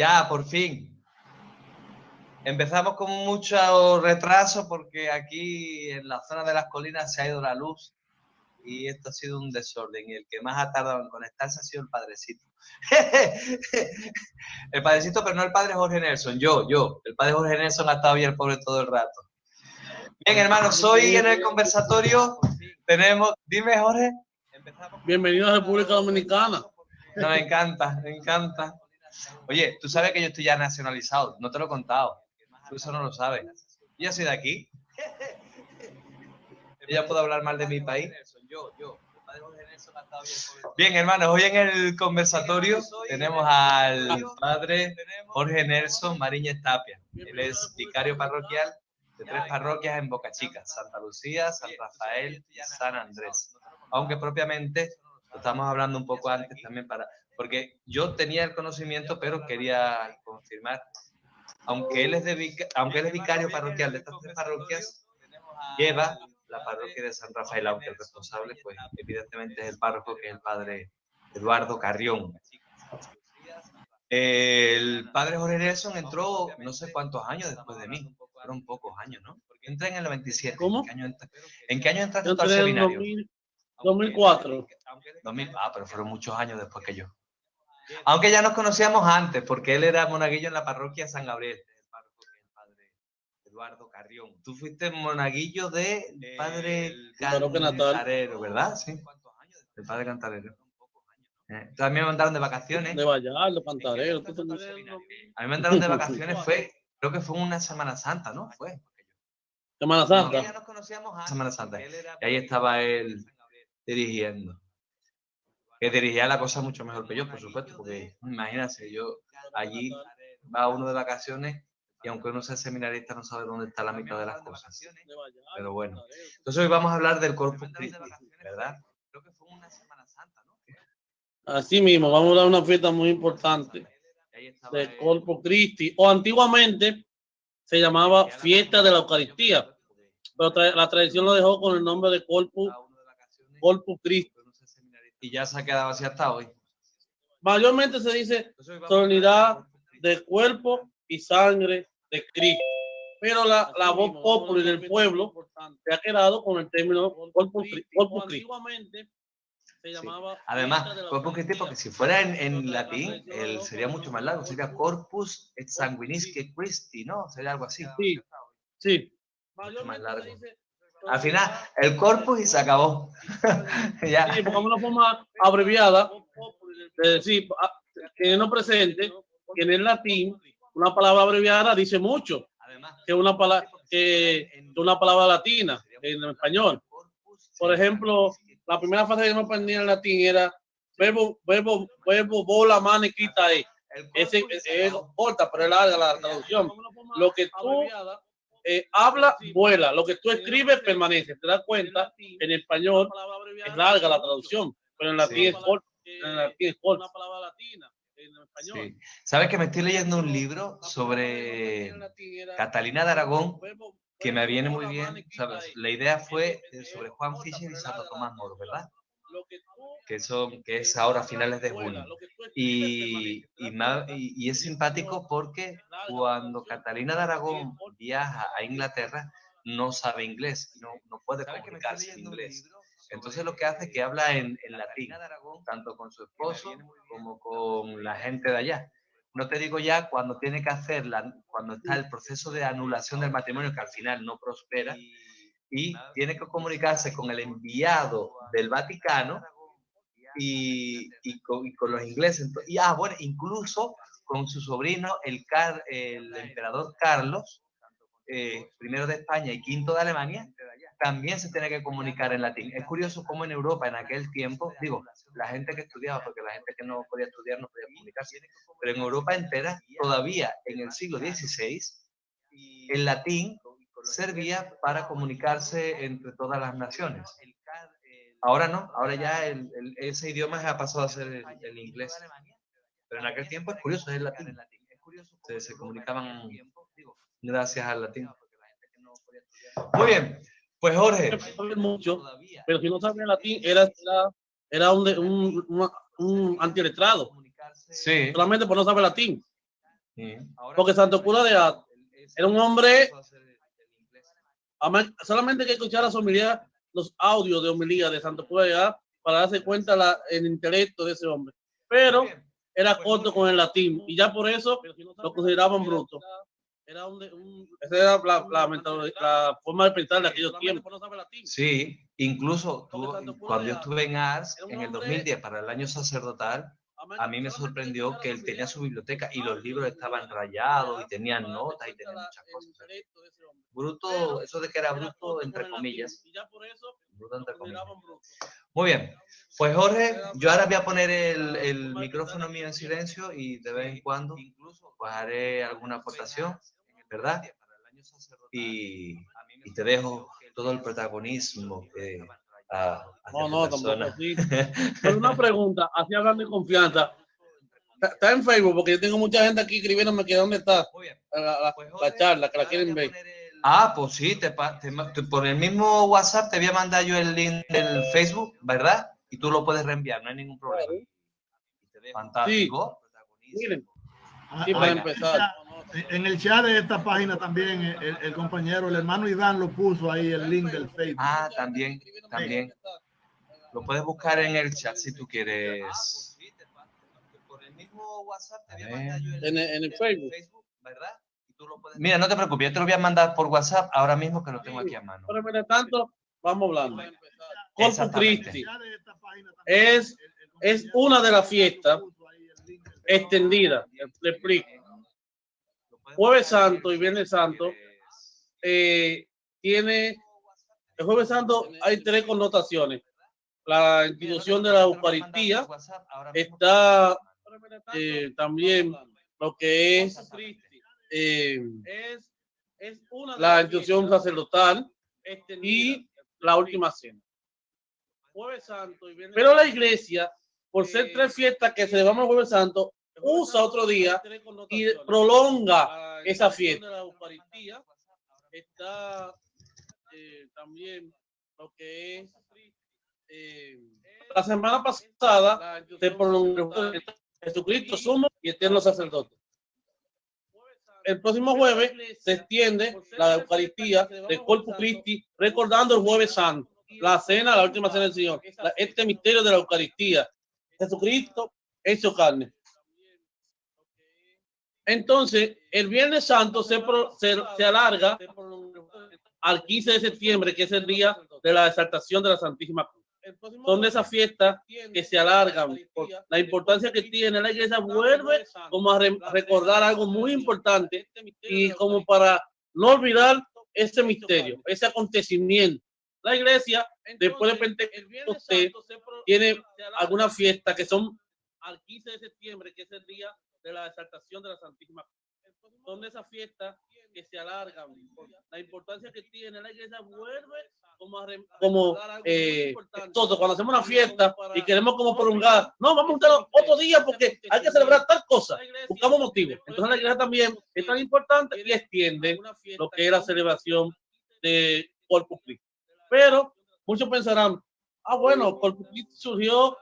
Ya, por fin. Empezamos con mucho retraso porque aquí en la zona de las colinas se ha ido la luz y esto ha sido un desorden. Y el que más ha tardado en conectarse ha sido el padrecito. El padrecito, pero no el padre Jorge Nelson, yo. El padre Jorge Nelson ha estado bien el pobre todo el rato. Bien, hermanos, hoy en el conversatorio tenemos... Dime, Jorge. Bienvenido a República Dominicana. No, me encanta, me encanta. Oye, tú sabes que yo estoy ya nacionalizado, no te lo he contado. Tú eso no lo sabes. Yo soy de aquí. Yo ya puedo hablar mal de mi país. Bien, hermanos, hoy en el conversatorio tenemos al padre Jorge Nelson Mariñez Tapia. Él es vicario parroquial de 3 parroquias en Boca Chica: Santa Lucía, San Rafael y San Andrés. Aunque propiamente lo estamos hablando un poco antes también porque yo tenía el conocimiento, pero quería confirmar. Aunque él es vicario parroquial de estas 3 parroquias, lleva la parroquia de San Rafael, aunque el responsable, pues, evidentemente es el párroco, que es el padre Eduardo Carrión. El padre Jorge Nelson entró no sé cuántos años después de mí. Fueron pocos años, ¿no? Entré en el 97. ¿Cómo? ¿En qué año entraste tú al Entré en seminario? 2004. 2000, pero fueron muchos años después que yo. Aunque ya nos conocíamos antes, porque él era monaguillo en la parroquia San Gabriel, el párroco, que es el padre Eduardo Carrión. Tú fuiste monaguillo del padre Cantarero, ¿verdad? Sí, el padre Cantarero. También me mandaron de vacaciones. De Vallardo, Cantarero. A mí me mandaron de vacaciones, creo que fue una Semana Santa, ¿no? Semana Santa. No, ya nos conocíamos antes. Semana Santa. Y ahí estaba él dirigiendo. Que dirigía la cosa mucho mejor que yo, por supuesto, porque imagínate, yo allí va uno de vacaciones y aunque uno sea seminarista no sabe dónde está la mitad de las cosas. Pero bueno. Entonces hoy vamos a hablar del Corpus Christi, ¿verdad? Creo que fue una Semana Santa, ¿no? Así mismo, vamos a dar una fiesta muy importante de Corpus Christi, o antiguamente se llamaba Fiesta de la Eucaristía, pero la tradición lo dejó con el nombre de Corpus Christi. Y ya se ha quedado así hasta hoy. Mayormente se dice solemnidad de cuerpo y sangre de Cristo, pero la voz popular del pueblo se ha quedado con el término Corpus Christi. Se llamaba Además, Corpus Christi, porque si fuera en latín, sería mucho más largo, sería Corpus et Sanguinisque Christi, ¿no? Sería algo así. Sí. Mucho más largo. Al final, el corpus y se acabó. Ya. Sí, porque es una forma abreviada de decir que no presente, que en el latín una palabra abreviada dice mucho, que una palabra latina en español. Por ejemplo, la primera frase que me aprendí en latín era verbo, bola, mano y quita. Es corta, pero es larga la traducción. Lo que tú habla, vuela. Lo que tú escribes, permanece. ¿Te das cuenta? En español es larga la traducción, pero en latín es corta. En latín es corta. Una palabra latina. Sí. ¿Sabes que me estoy leyendo un libro sobre Catalina de Aragón que me viene muy bien? ¿Sabes? La idea fue sobre Juan Fischer y Santo Tomás Moro, ¿verdad? Que es ahora a finales de junio. Y es simpático porque cuando Catalina de Aragón viaja a Inglaterra no sabe inglés, no puede comunicarse en inglés. Entonces lo que hace es que habla en latín, tanto con su esposo como con la gente de allá. No te digo ya cuando tiene que cuando está el proceso de anulación del matrimonio, que al final no prospera, y tiene que comunicarse con el enviado del Vaticano y con los ingleses. Bueno, incluso con su sobrino, el emperador Carlos, primero de España y quinto de Alemania, también se tiene que comunicar en latín. Es curioso cómo en Europa en aquel tiempo, digo, la gente que estudiaba, porque la gente que no podía estudiar no podía comunicarse, pero en Europa entera, todavía en el siglo XVI, el latín servía para comunicarse entre todas las naciones. Ahora no, ahora ya ese idioma ha pasado a ser el inglés. Pero en aquel tiempo es curioso, es el latín. Se comunicaban gracias al latín. Muy bien, pues Jorge. Mucho, pero si no sabía latín, era un antiletrado. Sí. Solamente por no saber latín. Porque Santo Cura de Ars era un hombre, solamente hay que escuchar los audios de homilía de Santo Cura de Ars para darse cuenta el intelecto de ese hombre. Pero era corto con el latín y ya por eso lo consideraban bruto. Esa era la forma de pensar de aquellos tiempos. Sí, incluso cuando yo estuve en Ars en el 2010 para el año sacerdotal, a mí me sorprendió que él tenía su biblioteca y los libros estaban rayados y tenían notas y tenían muchas cosas. Bruto, eso de que era bruto entre comillas. Bruto entre comillas. Muy bien. Pues Jorge, yo ahora voy a poner el micrófono mío en silencio y de vez en cuando pues haré alguna aportación, ¿verdad? Y te dejo todo el protagonismo no, tampoco así. Pero una pregunta, así hablando de confianza. Está en Facebook, porque yo tengo mucha gente aquí escribiéndome que dónde está la charla, que la quieren ver. Ah, pues sí, por el mismo WhatsApp te voy a mandar yo el link del Facebook, ¿verdad? Y tú lo puedes reenviar, no hay ningún problema. Fantástico. Sí. Miren, sí, para empezar. En el chat de esta página también el compañero, el hermano Iván lo puso ahí el link del Facebook. Ah, también. Lo puedes buscar en el chat si tú quieres. Por el mismo WhatsApp te voy a mandar yo en el Facebook, ¿verdad? Mira, no te preocupes, yo te lo voy a mandar por WhatsApp ahora mismo que lo tengo aquí a mano. Pero mientras tanto, vamos hablando. Corpus Christi es una de las fiestas extendidas. Le explico. Jueves Santo y Viernes Santo el Jueves Santo hay tres connotaciones. La institución de la Eucaristía está también lo que es la institución sacerdotal y la última cena. Pero la iglesia, por ser tres fiestas que celebramos el Jueves Santo, usa otro día y prolonga esa fiesta. Está también lo que es la semana pasada se prolongó Jesucristo sumo y eterno sacerdote. El próximo jueves se extiende la Eucaristía de Corpus Christi, recordando el Jueves Santo, la cena, la última cena del Señor, este misterio de la Eucaristía, Jesucristo hecho carne. Entonces, el Viernes Santo se alarga al 15 de septiembre, que es el día de la exaltación de la Santísima Cruz. Son de esas fiestas que se alargan. La importancia que tiene la iglesia vuelve como a recordar algo muy importante y como para no olvidar ese misterio, ese acontecimiento. La iglesia, después de Pentecostés, tiene algunas fiestas que son al 15 de septiembre, que es el día de la exaltación de la Santísima Cruz. Son de esas fiestas que se alargan. La importancia que tiene la iglesia vuelve como nosotros cuando hacemos una fiesta y queremos como prolongar, no, vamos a juntar otro día porque hay que celebrar tal cosa, buscamos motivos. Entonces la iglesia también es tan importante y extiende lo que es la celebración de Corpus Christi. Pero muchos pensarán, bueno, Corpus Christi surgió,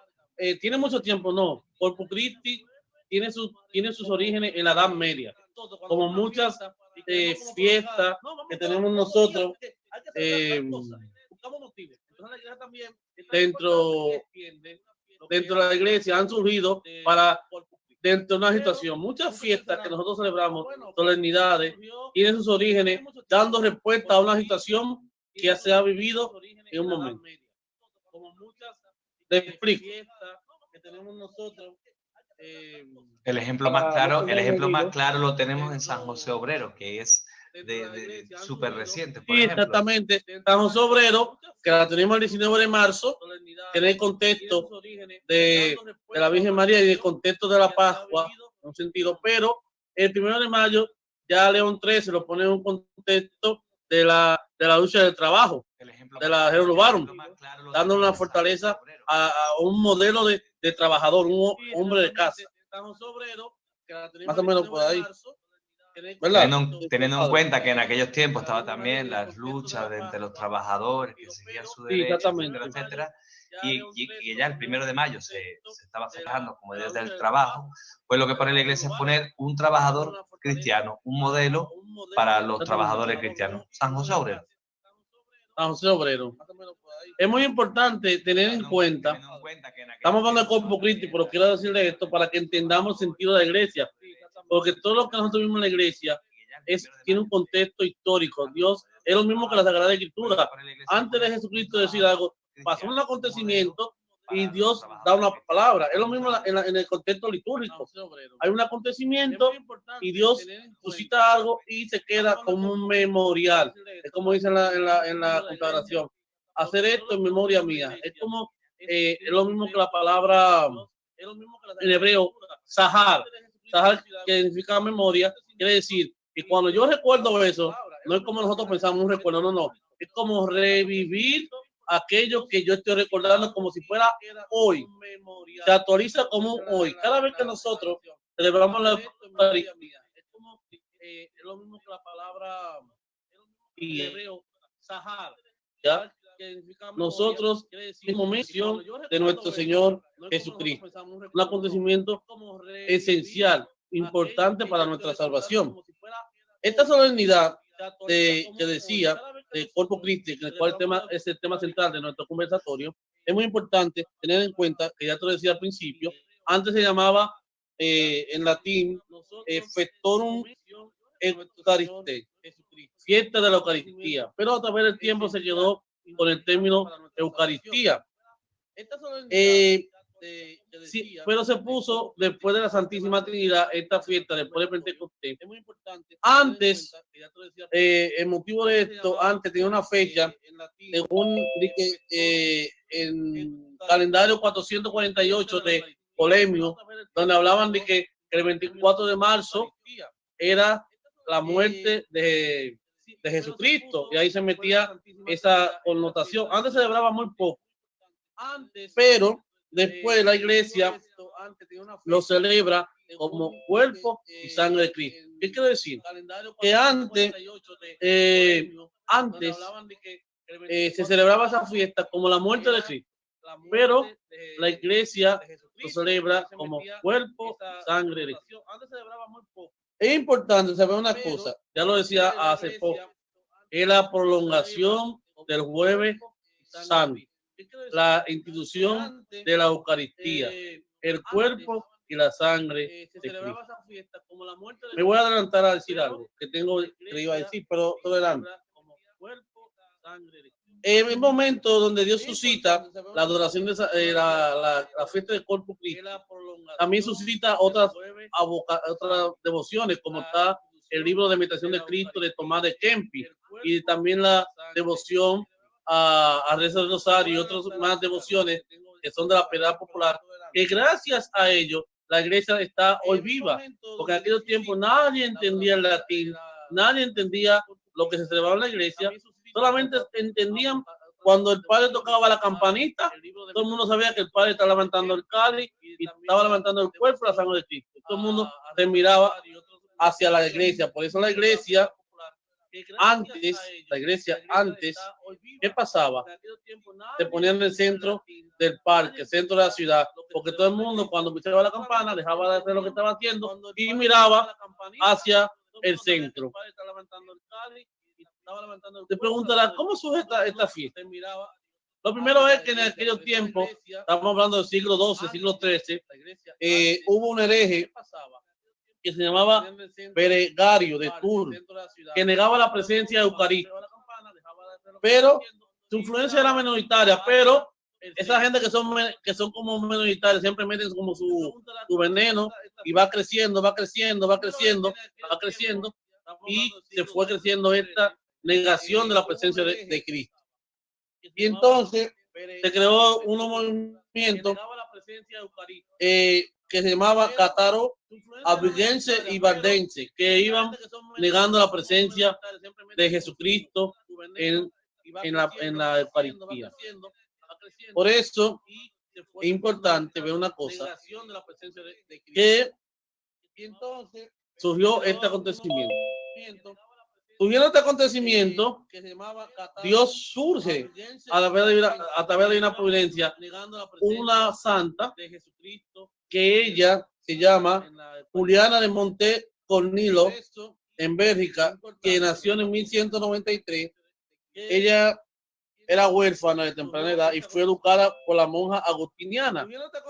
tiene mucho tiempo. No, Corpus Christi tiene sus orígenes en la Edad Media, como muchas fiestas que tenemos nosotros dentro de la iglesia han surgido dentro de una situación. Muchas fiestas que nosotros celebramos, solemnidades, tienen sus orígenes dando respuesta a una situación que ya se ha vivido en un momento. Te explico. Que tenemos nosotros. El ejemplo más claro lo tenemos en San José Obrero, que es de súper reciente. Sí, exactamente. San José Obrero, que la tenemos el 19 de marzo, que en el contexto de la Virgen María y en el contexto de la Pascua, en un sentido, pero el 1 de mayo ya León XIII lo pone en un contexto de la lucha del trabajo, de la Jeroboam, dando una fortaleza a un modelo de trabajador, un hombre de casa. Más o menos por ahí. ¿verdad? Teniendo en cuenta que en aquellos tiempos estaba también las luchas entre los trabajadores que exigían su derecho, etcétera, etcétera, y ya el 1 de mayo se estaba festejando como Día del Trabajo, pues lo que pone la Iglesia es poner un trabajador cristiano, un modelo para los trabajadores cristianos, San José Obrero. San José Obrero. Es muy importante tener en cuenta, estamos hablando de Corpus Christi, pero quiero decirle esto para que entendamos el sentido de la iglesia, porque todo lo que nosotros vimos en la iglesia tiene un contexto histórico. Dios es lo mismo que la Sagrada Escritura. Antes de Jesucristo decir algo, pasó un acontecimiento y Dios da una palabra. Es lo mismo en el contexto litúrgico. Hay un acontecimiento y Dios suscita algo y se queda como un memorial. Es como dice en la consagración. Hacer esto en memoria mía. Es como, es lo mismo que la palabra en hebreo, sahar. Sahar, que significa memoria, quiere decir que cuando yo recuerdo eso, no es como nosotros pensamos un recuerdo, no. Es como revivir aquello que yo estoy recordando como si fuera hoy. Se actualiza como hoy. Cada vez que nosotros celebramos la Eucaristía, es lo mismo que la palabra y hebreo, sahar. ¿Ya? Nosotros tenemos misión de nuestro Señor Jesucristo. Un acontecimiento esencial, importante para nuestra salvación. Esta solemnidad que decía de Corpus Christi, en el cual es el tema central de nuestro conversatorio, es muy importante tener en cuenta que ya te lo decía al principio, antes se llamaba en latín Fectorum Eucharistiae, fiesta de la Eucaristía, pero a través del tiempo se quedó con el término Eucaristía. Sí, pero se puso después de la Santísima Trinidad esta fiesta, después de Pentecostés. Antes, el motivo de esto, antes tenía una fecha, según en calendario 448 de Polemio, donde hablaban de que el 24 de marzo era la muerte de Jesucristo, y ahí se metía esa connotación. Antes se celebraba muy poco, pero después la iglesia lo celebra como cuerpo y sangre de Cristo. ¿Qué quiere decir? Que antes se celebraba esa fiesta como la muerte de Cristo, pero la iglesia lo celebra como cuerpo y sangre de Cristo. Es importante saber una cosa, ya lo decía hace poco, es la prolongación del Jueves Santo, la institución de la Eucaristía, el cuerpo y la sangre de Cristo. Me voy a adelantar a decir algo que iba a decir, pero adelante. En el momento donde Dios suscita la adoración de la fiesta de Corpus Christi, también suscita otras devociones, como está el libro de Meditación de Cristo de Tomás de Kempis, y también la devoción a Rezo del Rosario y otras más devociones que son de la piedad popular, que gracias a ello la iglesia está hoy viva, porque en aquellos tiempos nadie entendía el latín, nadie entendía lo que se celebraba en la iglesia, solamente entendían cuando el padre tocaba la campanita, todo el mundo sabía que el padre estaba levantando el cáliz y estaba levantando el cuerpo y la sangre de Cristo. Todo el mundo se miraba hacia la iglesia. Por eso la iglesia antes, ¿qué pasaba? Se ponían en el centro del parque, centro de la ciudad, porque todo el mundo cuando escuchaba la campana dejaba de hacer lo que estaba haciendo y miraba hacia el centro. Te preguntarás, ¿cómo surge esta fiesta? Lo primero es que en aquellos tiempos, estamos hablando del siglo XII, siglo XIII, hubo un hereje que se llamaba Berengario de Tours, que negaba la presencia eucarística. Pero su influencia era minoritaria, pero esa gente que son como minoritarios siempre meten como su veneno y va creciendo y se fue creciendo esta negación de la presencia de Cristo. Y entonces se creó un movimiento que se llamaba Cátaro, Abigense y Valdense, que iban negando la presencia de Jesucristo en la Eucaristía. Por eso es importante ver una cosa, que surgió este acontecimiento. Surgiendo este acontecimiento, Dios surge a través de una providencia, una santa, que ella se llama Juliana de Monte Cornilo, en Bélgica, que nació en 1193. Ella era huérfana de temprana edad y fue educada por la monja agustiniana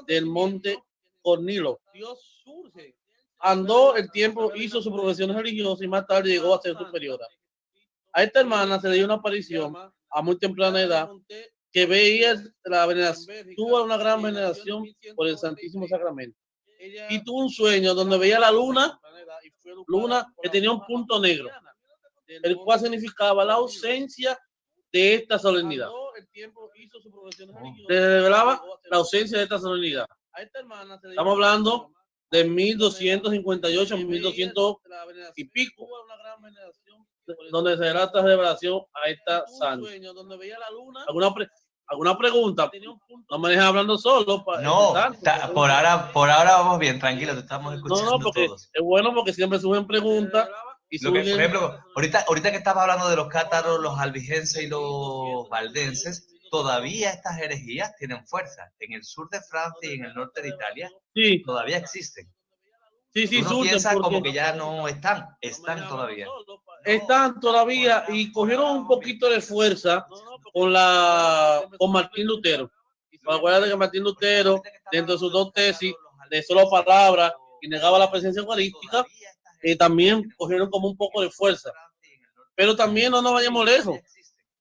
del Monte Cornilo. Andó el tiempo, hizo su profesión religiosa y más tarde llegó a ser superiora. A esta hermana se le dio una aparición a muy temprana edad que veía la veneración, tuvo una gran veneración por el Santísimo Sacramento. Y tuvo un sueño donde veía la luna que tenía un punto negro, el cual significaba la ausencia de esta solemnidad. Le revelaba la ausencia de esta solemnidad. Estamos hablando de 1258, 1200 y pico, donde se da esta revelación a esta santa. ¿Alguna pregunta? No me dejes hablando solo. No, por ahora vamos bien, tranquilo, te estamos escuchando porque todos. Es bueno porque siempre suben preguntas. Y por ejemplo, ahorita que estabas hablando de los cátaros, los albigenses y los valdenses, todavía estas herejías tienen fuerza. En el sur de Francia y en el norte de Italia, sí, todavía existen. Sí, uno piensa como que ya no están todavía. Están todavía y cogieron un poquito de fuerza con Martín Lutero. Acuérdate que Martín Lutero, dentro de sus dos tesis de solo palabras y negaba la presencia eucarística, también cogieron como un poco de fuerza. Pero también no nos vayamos lejos.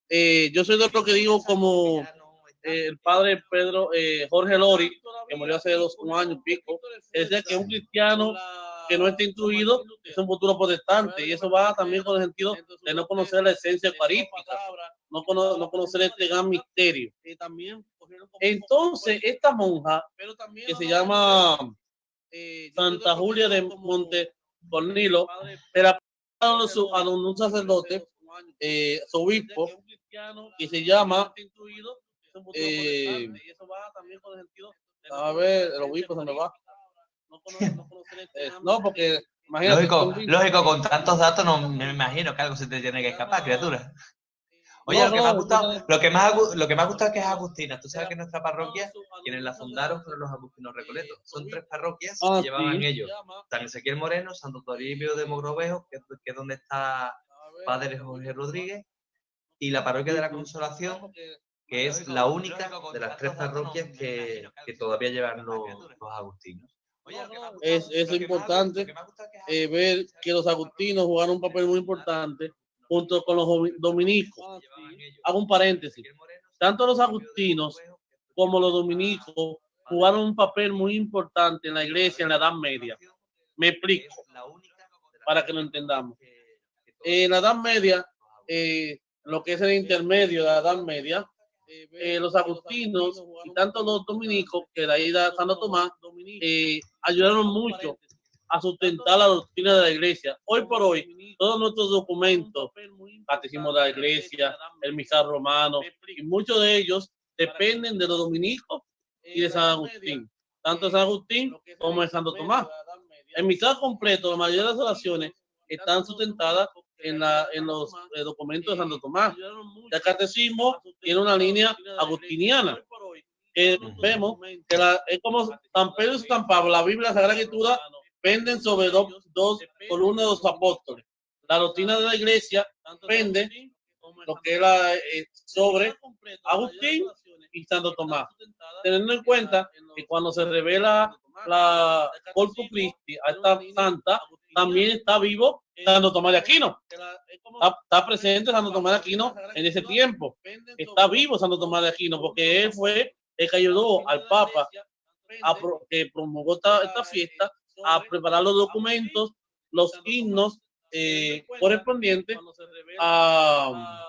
Yo soy de lo que digo como el padre Pedro Jorge Lori, que murió hace un año y pico, decía que un cristiano que no esté instruido es un futuro protestante, y eso va también con el sentido de no conocer la esencia eucarística, no conocer este gran misterio. Entonces, esta monja, que se llama Santa Julia de Monte Cornilo, era a un sacerdote, su obispo, que se llama a ver, el obispo se me va. No, porque imagínate. Lógico, con tantos datos no me imagino que algo se te tiene que escapar, criatura. Oye, lo que me ha gustado es que es Agustina. Tú sabes que nuestra parroquia, quienes la fundaron fueron los agustinos recoletos. Son 3 parroquias que llevaban ellos. San Ezequiel Moreno, Santo Toribio de Mogrovejo, que es donde está Padre Jorge Rodríguez, y la parroquia de la Consolación, que es la única de las 3 parroquias que todavía llevan los agustinos. Es importante ver que los agustinos jugaron un papel muy importante junto con los dominicos. Hago un paréntesis. Tanto los agustinos como los dominicos jugaron un papel muy importante en la iglesia en la Edad Media. Me explico, para que lo entendamos. En la Edad Media, lo que es el intermedio de la Edad Media, los agustinos y tanto los dominicos, que de ahí da Santo Tomás, ayudaron mucho a sustentar la doctrina de la iglesia. Hoy por hoy, todos nuestros documentos, catecismo de la iglesia, el misal romano, y muchos de ellos dependen de los dominicos y de San Agustín, tanto de San Agustín como de Santo Tomás. El misal completo, la mayoría de las oraciones están sustentadas en los documentos de Santo Tomás. El catecismo tiene una línea agustiniana. Vemos que es como San Pedro y San Pablo, la Biblia, la Sagrada Escritura, penden sobre dos columnas de los apóstoles. La doctrina de la iglesia pende lo que es sobre Agustín y Santo Tomás. Teniendo en cuenta que cuando se revela la Corpus Christi a esta santa, también está vivo Santo Tomás de Aquino. Está presente Santo Tomás de Aquino en ese tiempo. Está vivo Santo Tomás de Aquino porque él fue el que ayudó al Papa que promulgó esta fiesta a preparar los documentos, los himnos correspondientes a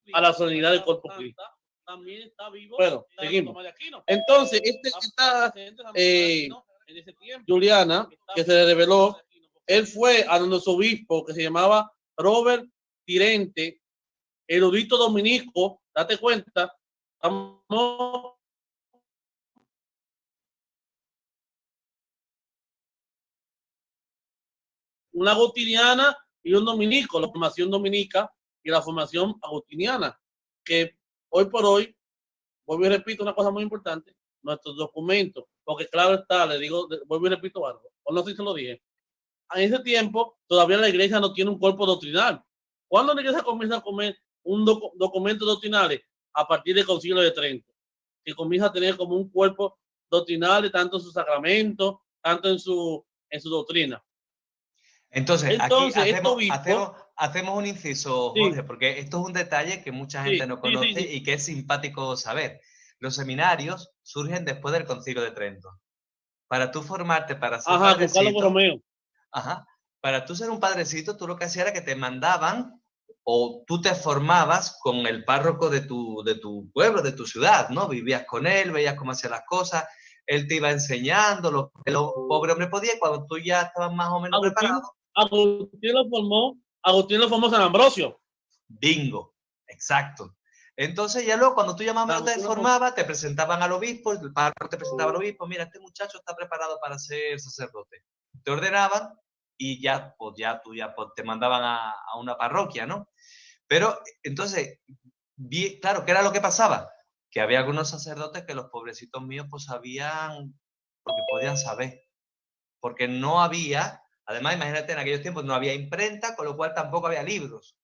la solemnidad del Corpus Christi. Bueno, seguimos. Entonces, esta Juliana, que se le reveló, él fue a donde su obispo, que se llamaba Robert Tirente, erudito dominico. Date cuenta, estamos una agustiniana y un dominico, la formación dominica y la formación agustiniana, que hoy por hoy, vuelvo y repito una cosa muy importante, nuestros documentos, porque claro está, le digo, vuelvo y repito algo, o no sé si se lo dije, en ese tiempo todavía la iglesia no tiene un cuerpo doctrinal. ¿Cuándo la iglesia comienza a comer un documento doctrinal? A partir del Concilio de Trento, que comienza a tener como un cuerpo doctrinal, tanto en sus sacramentos, tanto en su doctrina. Entonces, aquí hacemos un inciso, Jorge, sí, porque esto es un detalle que mucha gente no conoce y que es simpático saber. Los seminarios surgen después del Concilio de Trento. Para tú formarte, para ser con Carlos Borromeo. Para tú ser un padrecito, tú lo que hacías era que te mandaban o tú te formabas con el párroco de tu pueblo, de tu ciudad, ¿no? Vivías con él, veías cómo hacía las cosas, él te iba enseñando, el pobre hombre podía, cuando tú ya estabas más o menos preparado. Agustín lo formó San Ambrosio. Bingo, exacto. Entonces ya luego cuando tú llamabas, te formabas, te presentaban al obispo, el párroco te presentaba al obispo, mira, este muchacho está preparado para ser sacerdote. Te ordenaban y ya, pues te mandaban a una parroquia, ¿no? Pero entonces, claro, ¿qué era lo que pasaba? Que había algunos sacerdotes que los pobrecitos míos pues sabían, porque podían saber, porque no había, además imagínate, en aquellos tiempos no había imprenta, con lo cual tampoco había libros.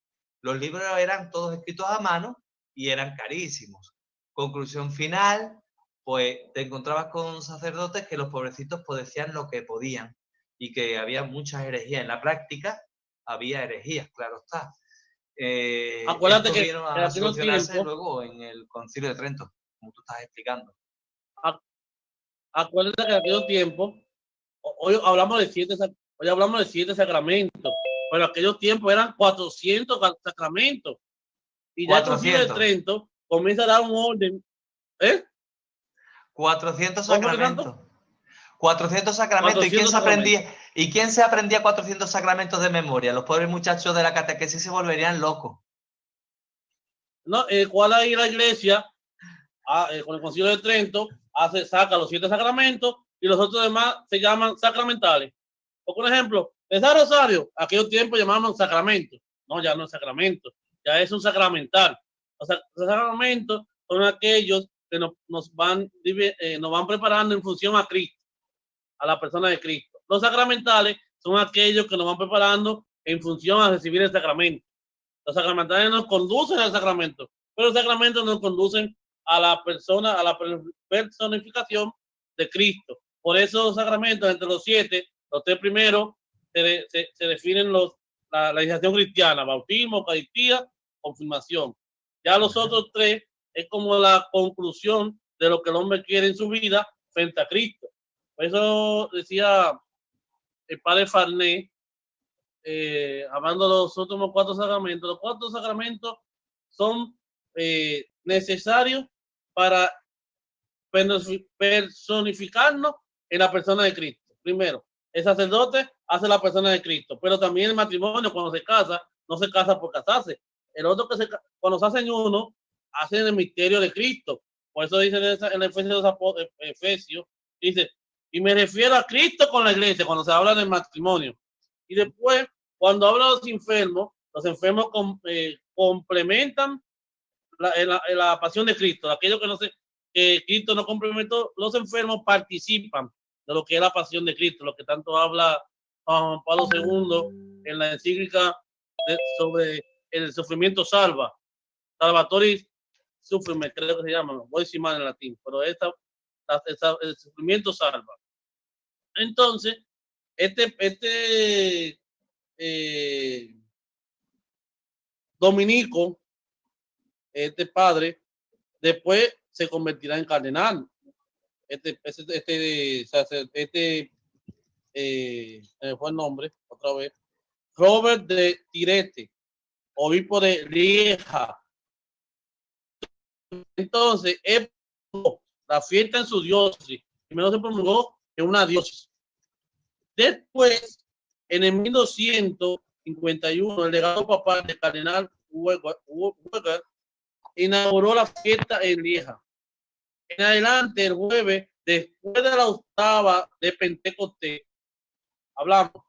Los libros eran todos escritos a mano y eran carísimos. Conclusión final, pues te encontrabas con sacerdotes que los pobrecitos pues decían lo que podían y que había muchas herejías. En la práctica había herejías, claro está. Acuérdate esto que vino a solucionarse luego en el Concilio de Trento, como tú estás explicando. Acuérdate que en aquellos tiempos, hoy hablamos de 7 sacramentos, pero en aquellos tiempos eran 400 sacramentos. Y ya el Concilio de Trento comienza a dar un orden. 400 sacramentos. 400 sacramentos. ¿Y quién se aprendía 400 sacramentos de memoria? Los pobres muchachos de la catequesis se volverían locos. No, cuál ahí la iglesia, con el Concilio de Trento, saca los 7 sacramentos y los otros demás se llaman sacramentales. Por ejemplo, el San Rosario, aquellos tiempos llamaban sacramento. No, ya no es sacramento, ya es un sacramental. O sea, los sacramentos son aquellos que nos van preparando en función a Cristo, a la persona de Cristo. Los sacramentales son aquellos que nos van preparando en función a recibir el sacramento. Los sacramentales nos conducen al sacramento, pero los sacramentos nos conducen a la persona, a la personificación de Cristo. Por eso los sacramentos, entre los 7, los 3 primeros, se definen la iniciación cristiana: bautismo, Eucaristía, confirmación. Ya los otros 3 es como la conclusión de lo que el hombre quiere en su vida frente a Cristo. Por eso decía el padre Farné, hablando de los últimos 4 sacramentos. Los 4 sacramentos son necesarios para personificarnos en la persona de Cristo. Primero, el sacerdote hace la persona de Cristo, pero también el matrimonio, cuando se casa, no se casa por casarse. El otro cuando se hacen uno, hacen el misterio de Cristo. Por eso dice en Efesios, dice, y me refiero a Cristo con la iglesia, cuando se habla del matrimonio. Y después, cuando habla de los enfermos complementan la pasión de Cristo. Aquellos que Cristo no complementó, los enfermos participan de lo que es la pasión de Cristo, lo que tanto habla Juan Pablo II en la encíclica sobre el sufrimiento salva. Salvatoris Sufrime, creo que se llama, voy a decir mal en latín, pero el sufrimiento salva. Entonces, dominico, este padre, después se convertirá en cardenal. Fue el nombre, otra vez. Robert de Tirete, obispo de Lieja. Entonces, la fiesta en su diócesis. Primero se promulgó en una diócesis. Después, en el 1251, el legado papal del cardenal Weger inauguró la fiesta en Lieja. En adelante, el jueves, después de la octava de Pentecostés, hablamos,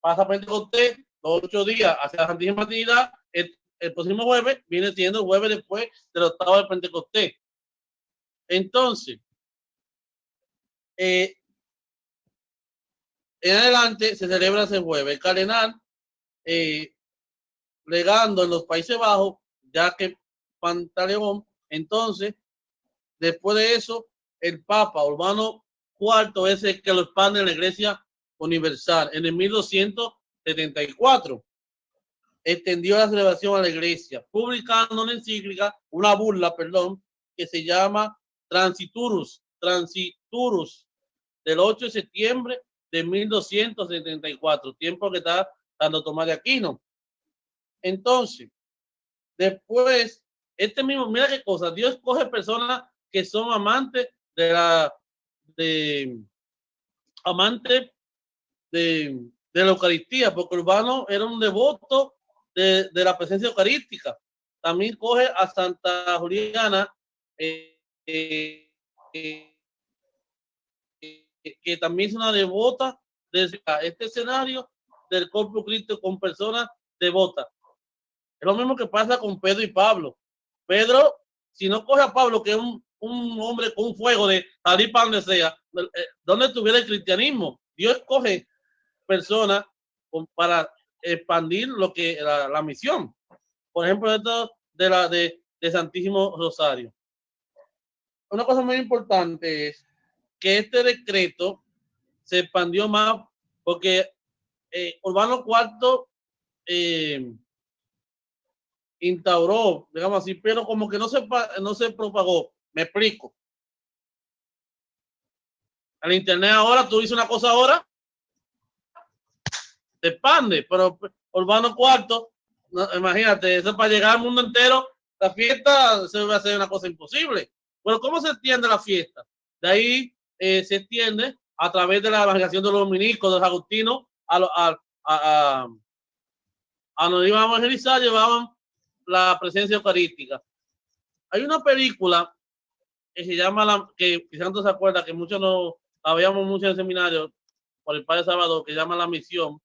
pasa Pentecostés, los 8 días hacia la Santísima Trinidad, el próximo jueves viene siendo el jueves después del octavo de Pentecostés. Entonces, en adelante se celebra ese jueves. El cardenal, legando en los Países Bajos, ya que Pantaleón, entonces, después de eso, el Papa Urbano IV es el que lo expande en la Iglesia Universal. En el 1274 extendió la celebración a la Iglesia, publicando una encíclica, una burla, perdón, que se llama Transiturus, del 8 de septiembre de 1274, tiempo que está Santo Tomás de Aquino. Entonces, después, mira qué cosa, Dios coge personas que son amantes de la Eucaristía, porque Urbano era un devoto de la presencia eucarística. También coge a Santa Juliana, que también es una devota de este escenario del Corpus Christi con personas devotas. Es lo mismo que pasa con Pedro y Pablo. Pedro, si no coge a Pablo, que es un hombre con un fuego de salir para donde sea, donde estuviera el cristianismo, Dios coge personas para expandir lo que la misión. Por ejemplo, esto de Santísimo Rosario. Una cosa muy importante es que este decreto se expandió más porque Urbano IV instauró, digamos así, pero como que no se propagó. Me explico. El internet ahora, tú dices una cosa ahora, se expande, pero Urbano IV, no, imagínate, eso para llegar al mundo entero, la fiesta se va a hacer una cosa imposible. Bueno, ¿cómo se extiende la fiesta? De ahí se extiende a través de la evangelización de los dominicos, de los agustinos, a donde iban a evangelizar, llevaban la presencia eucarística. Hay una película que se llama, que quizás no se acuerda, que muchos no la veíamos mucho en el seminario por el Padre Salvador, que se llama La Misión,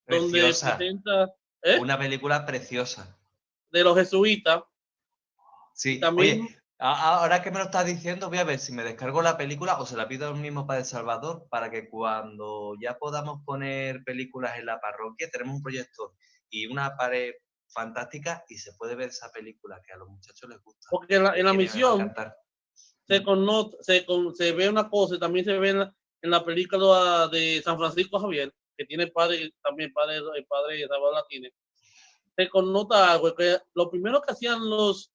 Preciosa. donde presenta una película preciosa de los jesuitas. Sí, también, oye, ahora que me lo estás diciendo, voy a ver si me descargo la película o se la pido al mismo Padre Salvador para que cuando ya podamos poner películas en la parroquia, tenemos un proyector y una pared fantástica y se puede ver esa película que a los muchachos les gusta. Porque en la misión se ve una cosa y también se ve en la película de San Francisco Javier, que tiene padre, también el padre Salvador la tiene. Se connota algo, que lo primero que hacían los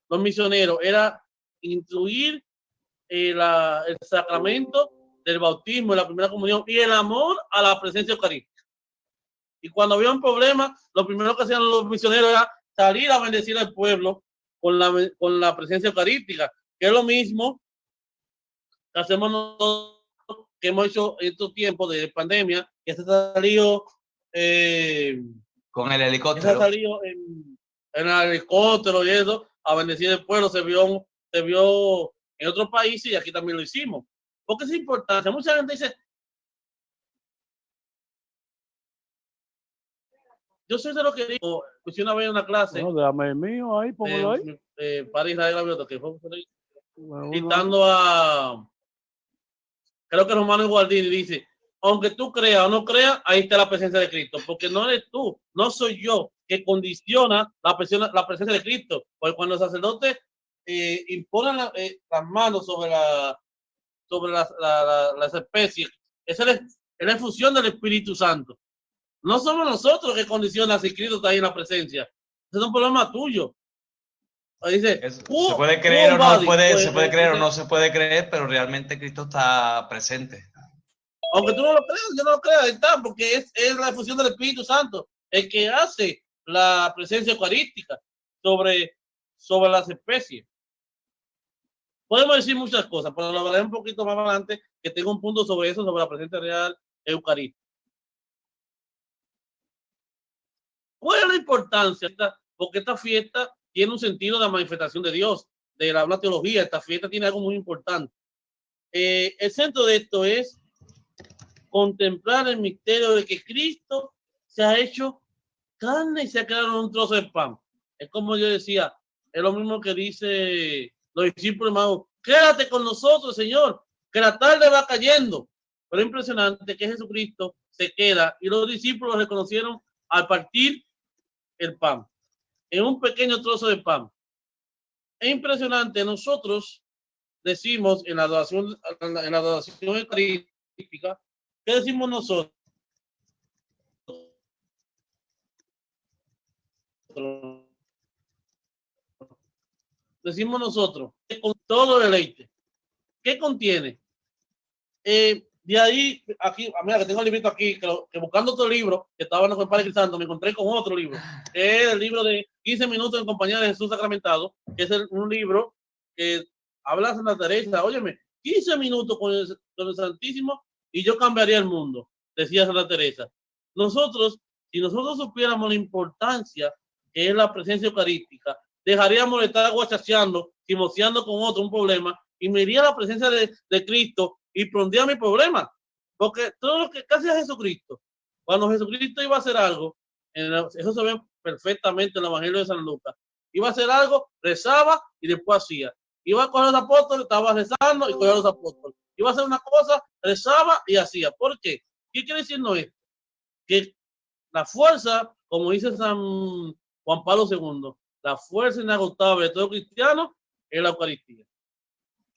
misioneros era instruir el sacramento del bautismo, la primera comunión y el amor a la presencia eucarística. Y cuando había un problema, lo primero que hacían los misioneros era salir a bendecir al pueblo con la presencia eucarística, que es lo mismo que hacemos nosotros, que hemos hecho estos tiempos de pandemia, que se ha salido con el helicóptero. Se ha salido en el helicóptero y eso, a bendecir el pueblo, se vio en otros países y aquí también lo hicimos. Porque es importante. Mucha gente dice, yo soy de lo que digo, pues una vez en una clase. No, déjame el mío ahí, póngalo ahí. Para Israel Gaviota, que fue citando a, creo que Romano Guardini dice, aunque tú creas o no creas, ahí está la presencia de Cristo, porque no eres tú, no soy yo que condiciona la presencia de Cristo, porque cuando el sacerdote impone las manos sobre las especies, esa es la función del Espíritu Santo. No somos nosotros que condiciona si Cristo está ahí en la presencia. Ese es un problema tuyo. Dice, se puede creer o no se puede creer o no se puede creer, pero realmente Cristo está presente. Aunque tú no lo creas, yo no lo creo, está, porque es la función del Espíritu Santo el que hace la presencia eucarística sobre las especies. Podemos decir muchas cosas, pero lo hablaré un poquito más adelante, que tengo un punto sobre eso, sobre la presencia real eucarística. ¿Cuál es la importancia? Porque esta fiesta tiene un sentido de la manifestación de Dios, de una teología. Esta fiesta tiene algo muy importante. El centro de esto es contemplar el misterio de que Cristo se ha hecho carne y se ha quedado en un trozo de pan. Es como yo decía, es lo mismo que dice los discípulos, hermano, quédate con nosotros, Señor, que la tarde va cayendo. Pero es impresionante que Jesucristo se queda y los discípulos reconocieron al partir el pan, en un pequeño trozo de pan. Es impresionante. Nosotros decimos en la adoración eucarística, ¿qué decimos nosotros? Decimos nosotros, con todo deleite. ¿Qué contiene? De ahí, aquí, mira que tengo el librito aquí, que buscando otro libro, que estaba con el Padre Crisanto, me encontré con otro libro, que es el libro de 15 minutos en compañía de Jesús Sacramentado, que es un libro que habla de Santa Teresa. Óyeme, 15 minutos con el Santísimo y yo cambiaría el mundo, decía Santa Teresa. Nosotros, si nosotros supiéramos la importancia que es la presencia eucarística, dejaríamos de estar guachacheando, chismoseando con otro un problema y me iría a la presencia de Cristo y pondría mi problema. Porque todo lo que casi es Jesucristo, cuando Jesucristo iba a hacer algo, eso se ve perfectamente en el Evangelio de San Lucas, iba a hacer algo, rezaba y después hacía. Iba a coger a los apóstoles, estaba rezando y cogía a los apóstoles. Iba a hacer una cosa, rezaba y hacía. ¿Por qué? ¿Qué quiere decir no es? Que la fuerza, como dice San Juan Pablo II, la fuerza inagotable de todo cristiano es la Eucaristía.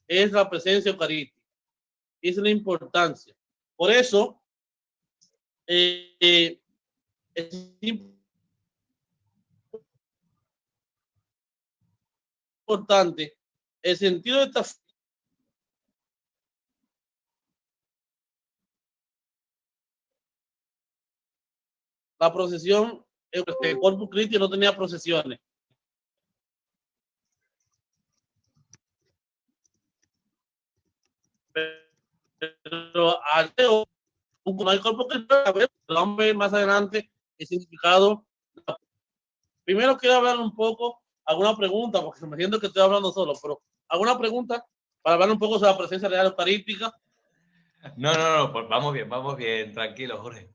Es la presencia eucarística. Es la importancia. Por eso, es importante el sentido de esta la procesión, el Corpus Christi no tenía procesiones. Pero al teo, no hay Corpus Christi, vamos a ver más adelante el significado. Primero quiero hablar un poco, alguna pregunta, porque me siento que estoy hablando solo, pero alguna pregunta para hablar un poco sobre la presencia real eucarística. No, pues vamos bien, tranquilo, Jorge.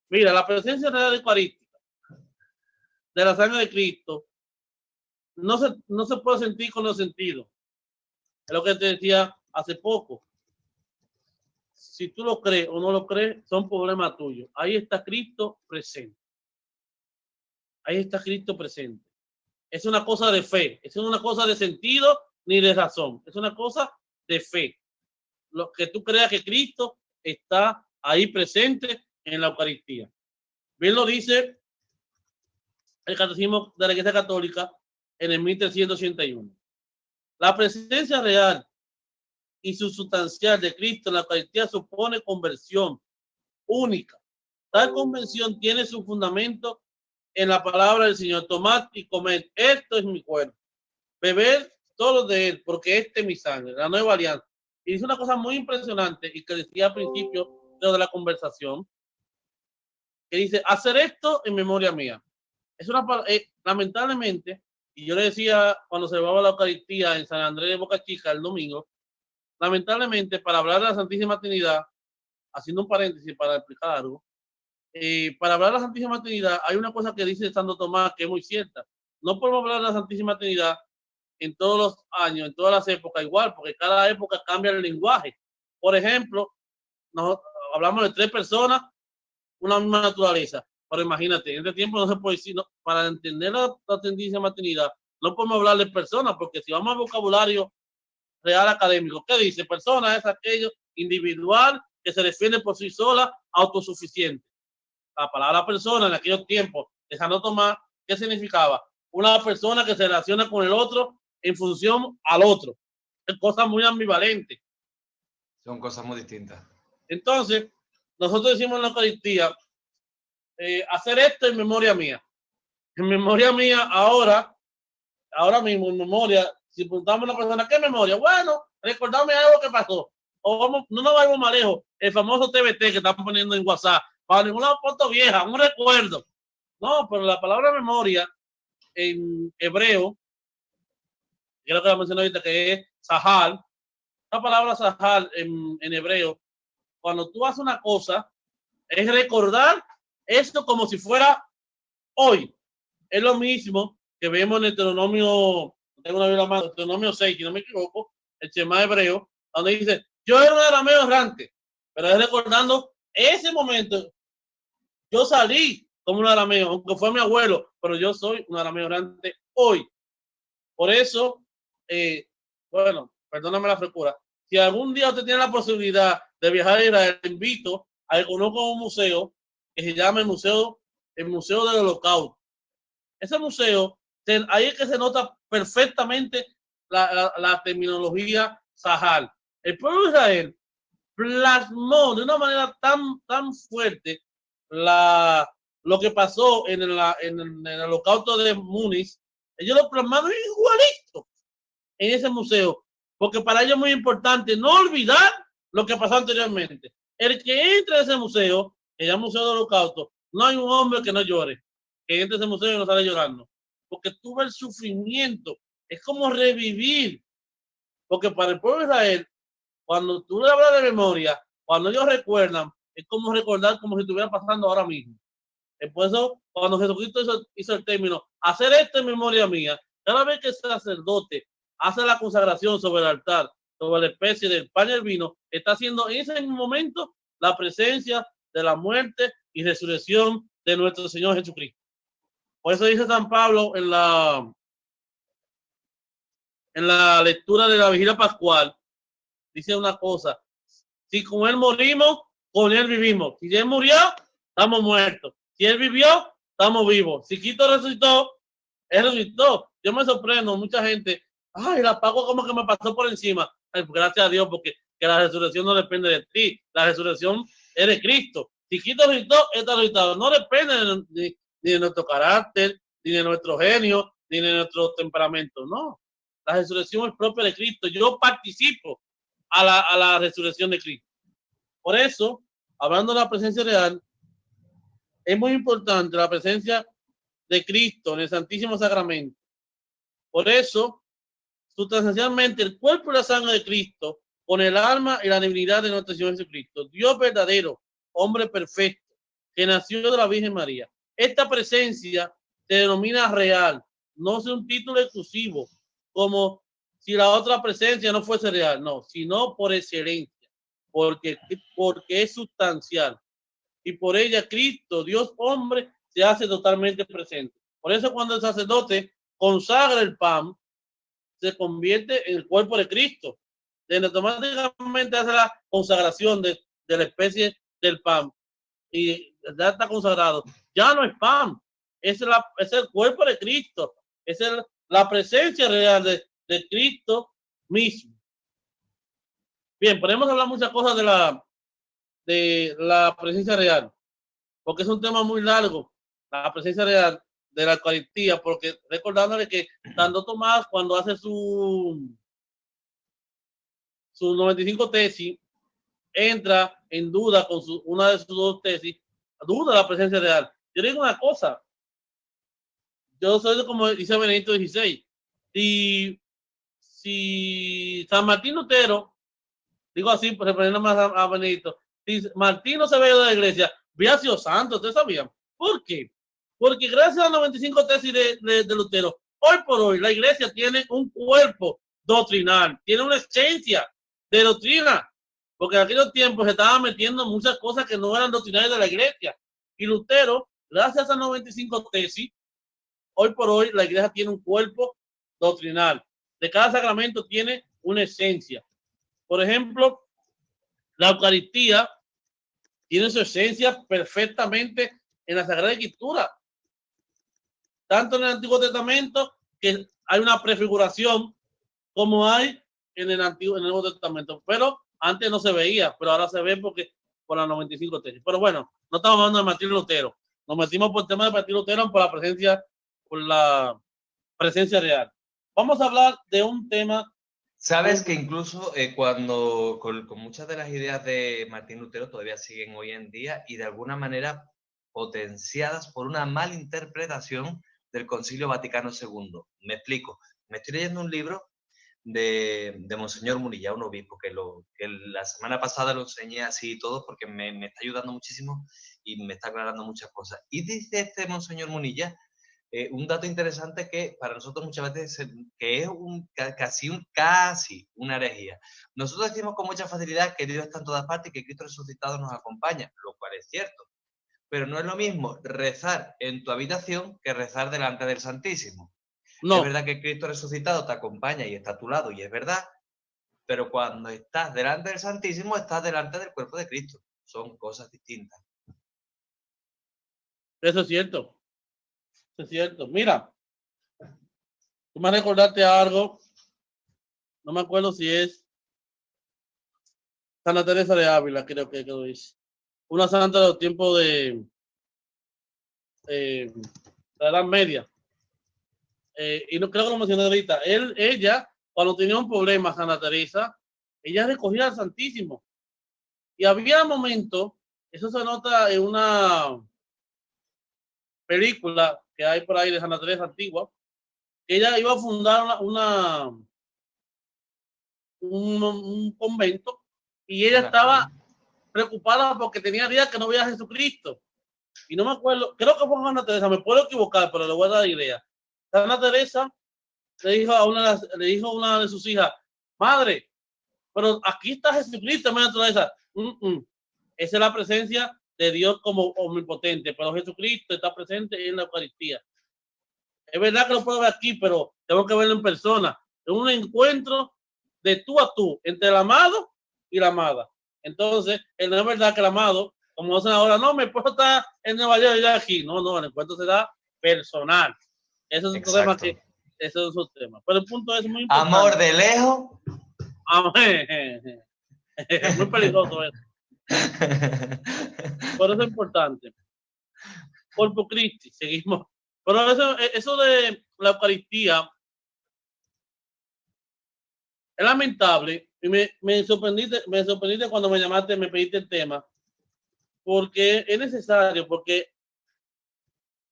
Mira, la presencia real eucarística de la sangre de Cristo no se puede sentir con los sentidos. Es lo que te decía hace poco. Si tú lo crees o no lo crees, son problemas tuyos. Ahí está Cristo presente. Ahí está Cristo presente. Es una cosa de fe, es una cosa de sentido ni de razón. Es una cosa de fe. Lo que tú creas que Cristo está ahí presente en la Eucaristía. Bien lo dice el Catecismo de la Iglesia Católica en el 1381. La presencia real y sustancial de Cristo en la Eucaristía supone conversión única. Tal conversión tiene su fundamento en la palabra del Señor: tomad y comed, esto es mi cuerpo, beber todo de él, porque este es mi sangre, la nueva alianza. Y dice una cosa muy impresionante y que decía al principio de la conversación, que dice, hacer esto en memoria mía. Es una lamentablemente, y yo le decía cuando se llevaba la Eucaristía en San Andrés de Boca Chica el domingo, lamentablemente para hablar de la Santísima Trinidad, haciendo un paréntesis para explicar algo, para hablar de la Santísima Trinidad hay una cosa que dice Santo Tomás que es muy cierta. No podemos hablar de la Santísima Trinidad en todos los años, en todas las épocas igual, porque cada época cambia el lenguaje. Por ejemplo, nosotros hablamos de 3 personas, una misma naturaleza. Pero imagínate, en este tiempo no se puede decir, no, para entender la Santísima Trinidad, no podemos hablar de personas, porque si vamos al vocabulario real académico, ¿qué dice? Persona es aquello individual que se defiende por sí sola, autosuficiente. La palabra persona en aquellos tiempos de Santo Tomás, ¿qué significaba? Una persona que se relaciona con el otro en función al otro. Es cosa muy ambivalente. Son cosas muy distintas. Entonces, nosotros decimos en la Eucaristía, hacer esto en memoria mía. En memoria mía, ahora mismo, en memoria, si preguntamos a una persona, ¿qué memoria? Bueno, recordame algo que pasó. O vamos, no nos vayamos más lejos, el famoso TBT que están poniendo en WhatsApp, para ninguna foto vieja, un recuerdo. No, pero la palabra memoria en hebreo, creo que la mencioné ahorita, que es sahal. La palabra sahal en hebreo cuando tú haces una cosa, es recordar esto como si fuera hoy. Es lo mismo que vemos en Deuteronomio, tengo una Biblia más, Deuteronomio 6, si no me equivoco, el Shema hebreo, donde dice, yo era un arameo errante, pero es recordando ese momento. Yo salí como un arameo, aunque fue mi abuelo, pero yo soy un arameo errante hoy. Por eso, bueno, perdóname la frescura. Si algún día usted tiene la posibilidad de viajar a Israel, le invito a que conozca un museo que se llama el Museo del Holocausto. Ese museo, ahí es que se nota perfectamente la terminología sahal. El pueblo de Israel plasmó de una manera tan fuerte lo que pasó en el holocausto de Múnich. Ellos lo plasmaron igualito en ese museo, porque para ellos es muy importante no olvidar lo que pasó anteriormente. El que entre a ese museo, que es el Museo del Holocausto, no hay un hombre que no llore, que entre a ese museo y no sale llorando, porque tú ves el sufrimiento, es como revivir, porque para el pueblo de Israel, cuando tú le hablas de memoria, cuando ellos recuerdan, es como recordar como si estuviera pasando ahora mismo. Por eso, cuando Jesucristo hizo el término, hacer esto en memoria mía, cada vez que el sacerdote hace la consagración sobre el altar, sobre la especie del pan y el vino, está haciendo en ese momento la presencia de la muerte y resurrección de nuestro Señor Jesucristo. Por eso dice San Pablo en la lectura de la Vigilia Pascual, dice una cosa, si con él morimos, con él vivimos. Si él murió, estamos muertos. Si él vivió, estamos vivos. Si Cristo resucitó, él resucitó. Yo me sorprendo, mucha gente, ay, la pago como que me pasó por encima. Ay, gracias a Dios, porque que la resurrección no depende de ti. La resurrección es de Cristo. Si Cristo resucitó, está resucitado. No depende ni de nuestro carácter, ni de nuestro genio, ni de nuestro temperamento. No. La resurrección es propia de Cristo. Yo participo a la resurrección de Cristo. Por eso, hablando de la presencia real, es muy importante la presencia de Cristo en el Santísimo Sacramento. Por eso, sustancialmente, el cuerpo y la sangre de Cristo, con el alma y la divinidad de nuestro Señor Jesucristo, Dios verdadero, hombre perfecto, que nació de la Virgen María. Esta presencia se denomina real, no es un título exclusivo, como si la otra presencia no fuese real, no, sino por excelencia, porque es sustancial. Y por ella Cristo, Dios hombre, se hace totalmente presente. Por eso cuando el sacerdote consagra el pan, se convierte en el cuerpo de Cristo. Automáticamente hace la consagración de la especie del pan. Y ya está consagrado. Ya no es pan, es el cuerpo de Cristo. Es la presencia real de Cristo mismo. Bien, podemos hablar muchas cosas de la presencia real, porque es un tema muy largo, la presencia real de la Eucaristía, porque recordándole que Santo Tomás, cuando hace su 95 tesis, entra en duda con una de sus dos tesis, duda de la presencia real. Yo digo una cosa, yo soy como dice Benedicto XVI, si San Martín Lutero, digo así, pues reprendiendo más a Benedicto, si Martín no se ve de la iglesia, había sido santo, ¿ustedes sabían? ¿Por qué? Porque gracias a las 95 tesis de Lutero, hoy por hoy la iglesia tiene un cuerpo doctrinal, tiene una esencia de doctrina, porque en aquellos tiempos se estaban metiendo muchas cosas que no eran doctrinales de la iglesia. Y Lutero, gracias a las 95 tesis, hoy por hoy la iglesia tiene un cuerpo doctrinal. De cada sacramento tiene una esencia. Por ejemplo, la Eucaristía tiene su esencia perfectamente en la Sagrada Escritura. Tanto en el Antiguo Testamento, que hay una prefiguración, como hay en el Nuevo Testamento. Pero antes no se veía, pero ahora se ve porque por las 95 tesis. Pero bueno, no estamos hablando de Martín Lutero. Nos metimos por el tema de Martín Lutero por la presencia real. Vamos a hablar de un tema. Sabes que incluso cuando con muchas de las ideas de Martín Lutero todavía siguen hoy en día y de alguna manera potenciadas por una mala interpretación del Concilio Vaticano II. Me explico. Me estoy leyendo un libro de Monseñor Munilla, un obispo, que la semana pasada lo enseñé así y todo, porque me está ayudando muchísimo y me está aclarando muchas cosas. Y dice este Monseñor Munilla un dato interesante que para nosotros muchas veces que es casi una herejía. Nosotros decimos con mucha facilidad que Dios está en todas partes y que Cristo resucitado nos acompaña, lo cual es cierto. Pero no es lo mismo rezar en tu habitación que rezar delante del Santísimo. No. Es verdad que Cristo resucitado te acompaña y está a tu lado, y es verdad, pero cuando estás delante del Santísimo, estás delante del cuerpo de Cristo. Son cosas distintas. Eso es cierto. Eso es cierto. Mira, tú me recordaste algo, no me acuerdo si es Santa Teresa de Ávila, creo que lo dice. Una santa de los tiempos de la Edad Media. Y no creo que lo mencioné ahorita. Ella, cuando tenía un problema, Santa Teresa, ella recogía al Santísimo. Y había momentos, eso se nota en una película que hay por ahí de Santa Teresa antigua, que ella iba a fundar un convento y ella estaba preocupada porque tenía días que no veía a Jesucristo. Y no me acuerdo, creo que fue Santa Teresa, me puedo equivocar, pero le voy a dar idea. Santa Teresa le dijo a una de sus hijas, madre, pero aquí está Jesucristo, Santa Teresa. Esa es la presencia de Dios como omnipotente, pero Jesucristo está presente en la Eucaristía. Es verdad que lo puedo ver aquí, pero tengo que verlo en persona. Es un encuentro de tú a tú entre el amado y la amada. Entonces, no es verdad que el amado, como dicen ahora, no, mi esposo está en Nueva York y yo aquí. No, el encuentro será personal. Eso es un tema que, eso es un tema. Pero el punto es muy importante. Amor de lejos. Es muy peligroso eso. Por eso es importante. Corpus Christi, seguimos. Pero eso de la Eucaristía es lamentable. Y me sorprendiste cuando me llamaste, me pediste el tema, porque es necesario, porque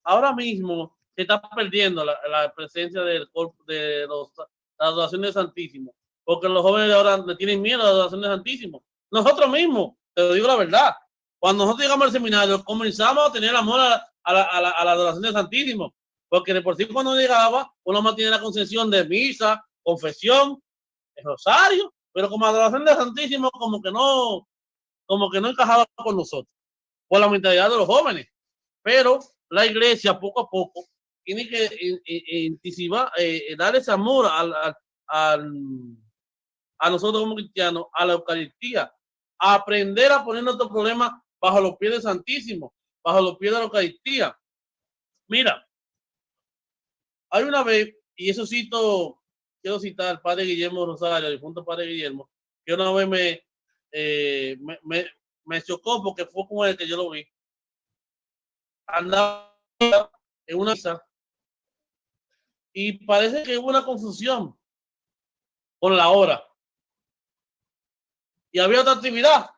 ahora mismo se está perdiendo la presencia del corpus, de la adoración del Santísimo, porque los jóvenes de ahora le tienen miedo a la adoración del Santísimo. Nosotros mismos, te lo digo la verdad, cuando nosotros llegamos al seminario, comenzamos a tener amor a la adoración del Santísimo, porque de por sí cuando llegaba, uno mantiene la concepción de misa, confesión, el rosario, pero como adoración del Santísimo como que no encajaba con nosotros, por la mentalidad de los jóvenes. Pero la iglesia poco a poco tiene que dar ese amor a nosotros como cristianos, a la Eucaristía, a aprender a poner nuestros problemas bajo los pies del Santísimo, bajo los pies de la Eucaristía. Mira, hay una vez, y eso quiero citar al padre Guillermo Rosario, el difunto padre Guillermo, que una vez me chocó porque fue con él que yo lo vi. Andaba en una misa y parece que hubo una confusión con la hora. Y había otra actividad.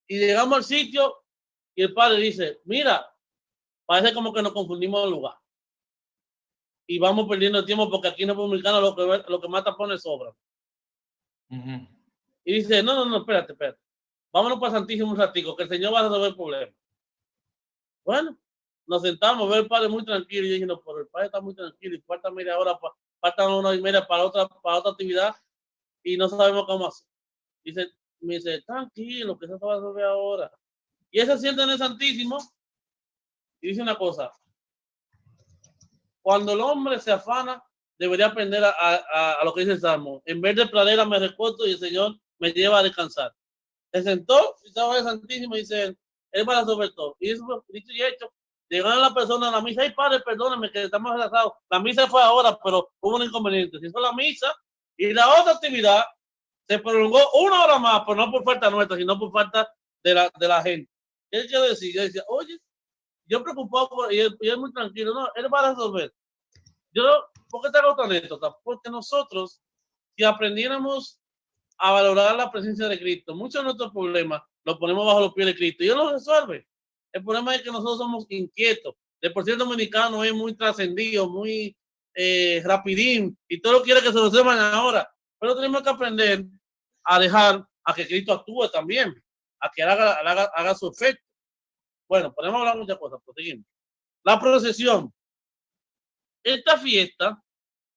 Y llegamos al sitio y el padre dice, mira, parece como que nos confundimos de lugar. Y vamos perdiendo el tiempo porque aquí en el Dominicano lo que más tapones sobra. Y dice, no, espérate. Vámonos para Santísimo un ratico, que el Señor va a resolver el problema. Bueno, nos sentamos, ver el padre muy tranquilo. Y yo dije, no, pero el padre está muy tranquilo y falta media hora, faltan 1 hora y media para otra actividad y no sabemos cómo hacer. Me dice, tranquilo, que eso se va a resolver ahora. Y él se siente en el Santísimo y dice una cosa. Cuando el hombre se afana, debería aprender a lo que dice el Salmo. En vez de pradera me recuesto y el Señor me lleva a descansar. Se sentó y estaba en el Santísimo y dice, él va a resolver todo. Y eso fue dicho y hecho. Llegaron las personas a la misa. Ay, padre, perdóname que estamos atrasados. La misa fue ahora, pero hubo un inconveniente. Se hizo la misa y la otra actividad se prolongó 1 hora más, pero no por falta nuestra, sino por falta de la gente. Él quiere decir, yo decía, oye, yo preocupado y él muy tranquilo, no, él va a resolver. ¿Por qué te hago tan anécdota? Porque nosotros, si aprendiéramos a valorar la presencia de Cristo, muchos de nuestros problemas los ponemos bajo los pies de Cristo y Él los resuelve. El problema es que nosotros somos inquietos. De por sí el dominicano es muy trascendido, muy rapidín y todo quiere que se lo sepan ahora. Pero tenemos que aprender a dejar a que Cristo actúe también, a que haga su efecto. Bueno, podemos hablar muchas cosas, pero seguimos. La procesión. Esta fiesta,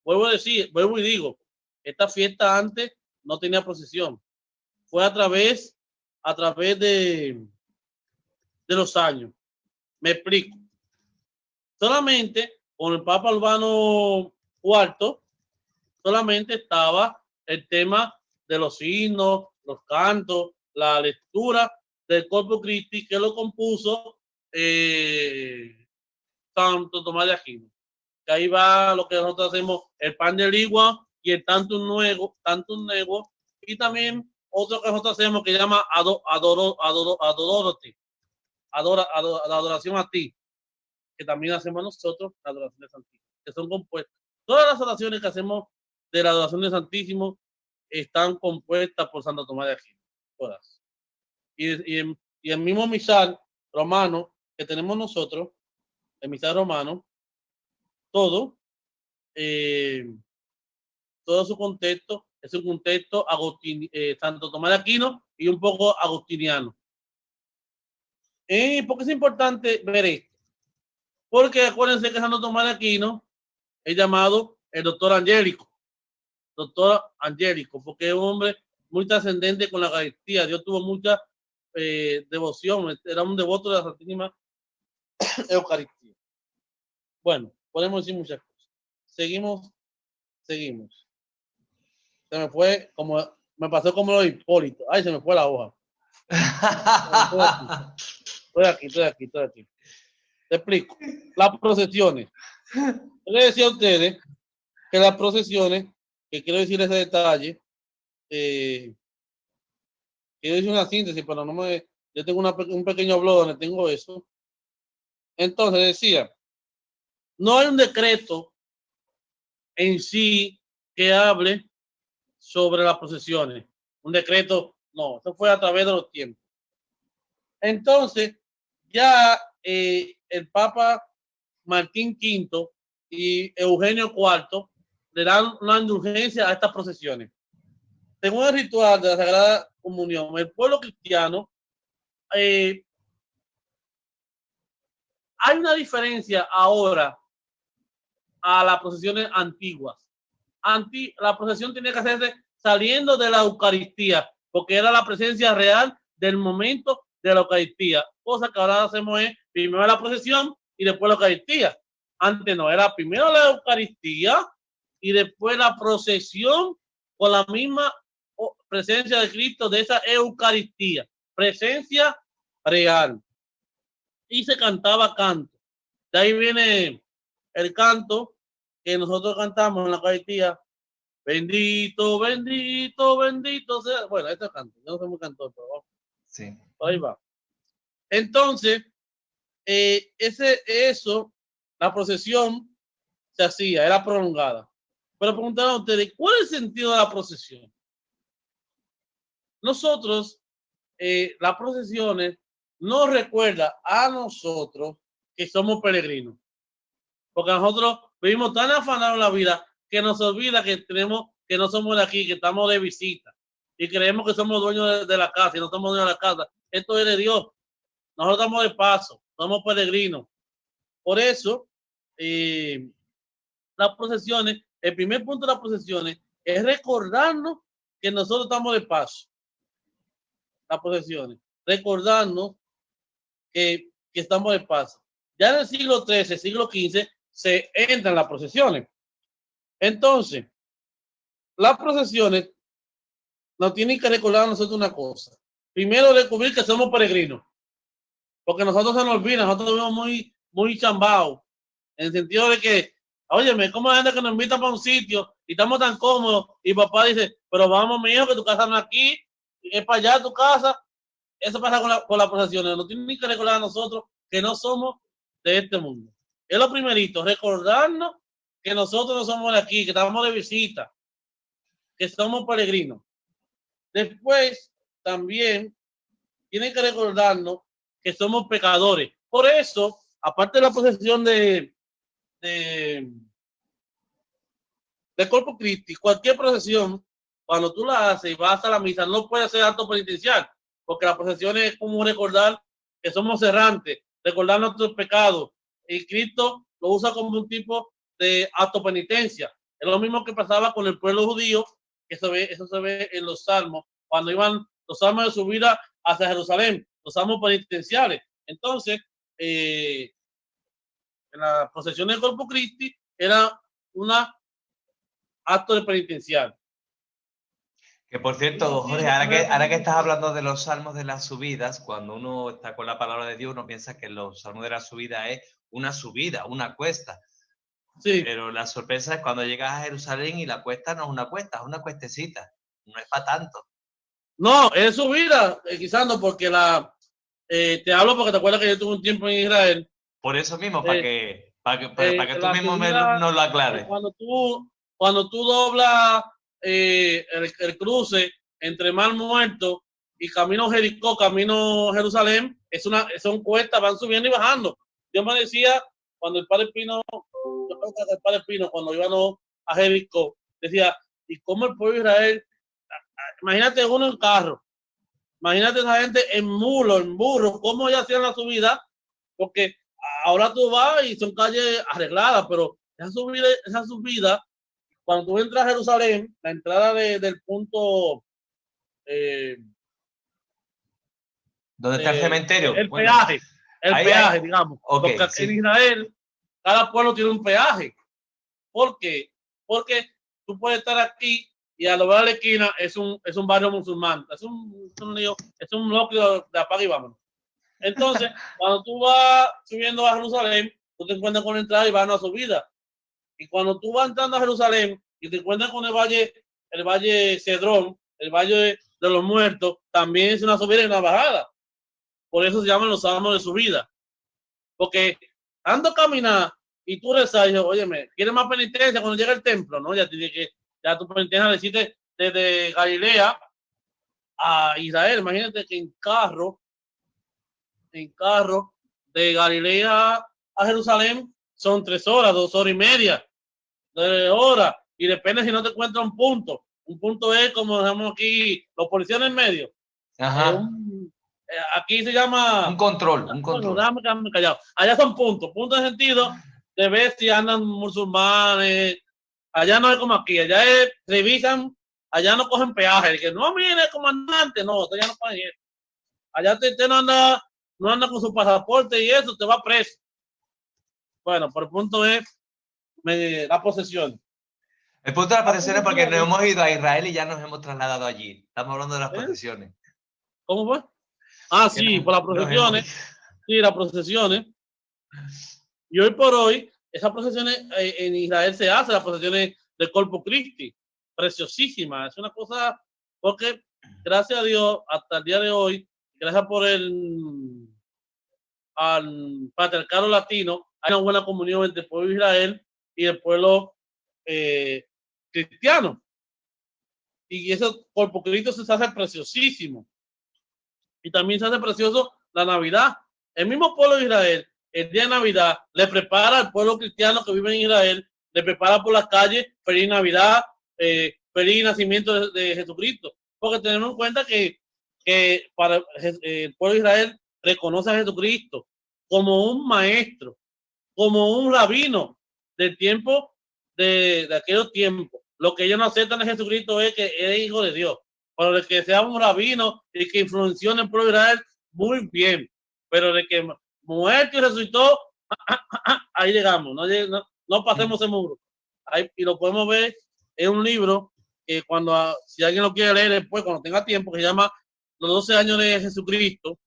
vuelvo y digo, esta fiesta antes no tenía procesión. Fue a través de los años. Me explico. Solamente con el Papa Urbano IV, solamente estaba el tema de los himnos, los cantos, la lectura del Corpus Christi, que lo compuso Santo Tomás de Aquino. Que ahí va lo que nosotros hacemos, el pan de ligua y el tantum nuevo, y también otro que nosotros hacemos que llama adorarte, la adoración a ti, que también hacemos nosotros, la adoración de Santísimo, que son compuestas. Todas las oraciones que hacemos de la adoración de Santísimo están compuestas por Santo Tomás de Aquino, todas. Y el mismo misal romano que tenemos nosotros, el misal romano, todo su contexto es un contexto Santo Tomás de Aquino y un poco agustiniano. ¿Por qué es importante ver esto? Porque acuérdense que Santo Tomás de Aquino es llamado el doctor angélico, porque es un hombre muy trascendente con la Eucaristía. Dios tuvo mucha devoción, era un devoto de la Santísima Eucaristía. Bueno, podemos decir muchas cosas. Seguimos. Se me fue me pasó como lo de Hipólito. Ay, se me fue la hoja. Estoy aquí. Te explico. Las procesiones. Yo les decía a ustedes que las procesiones, que quiero decir ese detalle, quiero decir una síntesis, pero yo tengo un pequeño blog donde tengo eso. Entonces decía, no hay un decreto en sí que hable sobre las procesiones. Un decreto, no, eso fue a través de los tiempos. Entonces, ya el Papa Martín V y Eugenio IV le dan una indulgencia a estas procesiones. Según el ritual de la Sagrada Comunión, el pueblo cristiano, hay una diferencia ahora a las procesiones antiguas. La procesión tenía que hacerse saliendo de la Eucaristía, porque era la presencia real del momento de la Eucaristía. Cosa que ahora hacemos es primero la procesión y después la Eucaristía. Antes no, era primero la Eucaristía y después la procesión con la misma presencia de Cristo de esa Eucaristía, presencia real. Y se cantaba canto. De ahí viene el canto que nosotros cantamos en la Eucaristía. Bendito, bendito, bendito sea. Bueno, este canto, yo no soy muy cantor, pero vamos. Sí. Ahí va. Entonces, la procesión se hacía, era prolongada. Pero preguntaban a ustedes, ¿cuál es el sentido de la procesión? Nosotros, las procesiones nos recuerda a nosotros que somos peregrinos. Porque nosotros vivimos tan afanados en la vida que nos olvida que no somos de aquí, que estamos de visita. Y creemos que somos dueños de la casa y no somos dueños de la casa. Esto es de Dios. Nosotros estamos de paso, somos peregrinos. Por eso, las procesiones, el primer punto de las procesiones es recordarnos que nosotros estamos de paso. Las procesiones, recordarnos que estamos de paso. Ya en el siglo XIII, siglo XV, se entran las procesiones. Entonces, las procesiones nos tienen que recordar a nosotros una cosa. Primero, descubrir que somos peregrinos. Porque nosotros se nos olvida, nosotros vivimos muy chambados. En el sentido de que, óyeme, ¿cómo hay gente que nos invita para un sitio y estamos tan cómodos? Y papá dice, pero vamos, mi hijo, que tu casa no es aquí, es para allá tu casa. Eso pasa con las procesiones. Nos tienen que recordar a nosotros que no somos de este mundo. Es lo primerito, recordarnos que nosotros no somos de aquí, que estamos de visita, que somos peregrinos. Después, también, tienen que recordarnos que somos pecadores. Por eso, aparte de la procesión de Corpus Christi, cualquier procesión cuando tú la haces y vas a la misa, no puede ser acto penitencial, porque la procesión es como recordar que somos errantes, recordar nuestros pecados, y Cristo lo usa como un tipo de acto penitencia. Es lo mismo que pasaba con el pueblo judío, que eso se ve en los salmos, cuando iban los salmos de subida hacia Jerusalén, los salmos penitenciales. Entonces, en la procesión del Corpus Christi era una acto de penitencial. Que por cierto, Jorge, ahora que estás hablando de los salmos de las subidas, cuando uno está con la palabra de Dios, uno piensa que los salmos de la subida es una subida, una cuesta. Sí. Pero la sorpresa es cuando llegas a Jerusalén y la cuesta no es una cuesta, es una cuestecita. No es para tanto. No, es subida, quizás no, porque te hablo porque te acuerdas que yo tuve un tiempo en Israel. Por eso mismo, para que tú mismo nos lo aclares. Cuando tú doblas el cruce entre Mar Muerto y camino Jericó, camino Jerusalén, son cuestas, van subiendo y bajando. Yo me decía, cuando el padre Pino, cuando íbamos a Jericó, decía, ¿y cómo el pueblo de Israel? Imagínate uno en carro, imagínate esa gente en mulo, en burro, cómo ya hacían la subida, porque ahora tú vas y son calles arregladas, pero esa subida, cuando tú entras a Jerusalén, la entrada del punto... ¿dónde está el cementerio? El peaje, digamos. Okay, porque sí. en Israel, cada pueblo tiene un peaje. ¿Por qué? Porque tú puedes estar aquí y a lo ver a la esquina es un barrio musulmán, es un núcleo de apaga y vámonos. Entonces, cuando tú vas subiendo a Jerusalén, tú te encuentras con la entrada y vas a una subida. Y cuando tú vas entrando a Jerusalén y te encuentras con el valle Cedrón, el valle de los muertos, también es una subida y una bajada. Por eso se llaman los salmos de subida. Porque ando a caminar y tú rezas y dices, óyeme, ¿quieres más penitencia cuando llega el templo? No, ya tu penitencia la hiciste desde Galilea a Israel. Imagínate que en carro de Galilea a Jerusalén son 3 horas, 2 horas y media, 3 horas, y depende si no te encuentras un punto. Un punto es como decimos aquí, los policías en el medio. Ajá. Aquí se llama... Un control. Bueno, déjame callado. Allá son puntos en sentido de ver si andan musulmanes. Allá no es como aquí, allá revisan, allá no cogen peaje, que no, mire, comandante, no, ya no cogen eso. Allá usted no anda con su pasaporte y eso, te va preso. Bueno, por el punto es la posesión. El punto de las procesiones, porque nos hemos ido a Israel y ya nos hemos trasladado allí. Estamos hablando de las procesiones. ¿Cómo fue? Sí, por las procesiones. Sí, las procesiones. Y hoy por hoy, esas procesiones en Israel se hacen, las procesiones del Corpus Christi. Preciosísimas. Es una cosa, porque gracias a Dios, hasta el día de hoy, gracias por al patriarcado latino, hay una buena comunión entre el pueblo de Israel y el pueblo cristiano. Y eso Corpus Christi se hace preciosísimo. Y también se hace precioso la Navidad. El mismo pueblo de Israel, el día de Navidad, le prepara al pueblo cristiano que vive en Israel, le prepara por las calles feliz Navidad, feliz nacimiento de Jesucristo. Porque tenemos en cuenta que para el pueblo de Israel reconoce a Jesucristo como un maestro, como un rabino del tiempo de aquellos tiempos. Lo que ellos no aceptan de Jesucristo es que es hijo de Dios. Pero de que sea un rabino y que influenció en el pueblo de Israel, muy bien. Pero de que muerto y resucitó, ahí llegamos. No pasemos ese muro. Ahí, y lo podemos ver en un libro que si alguien lo quiere leer después, cuando tenga tiempo, que se llama Los 12 años de Jesucristo.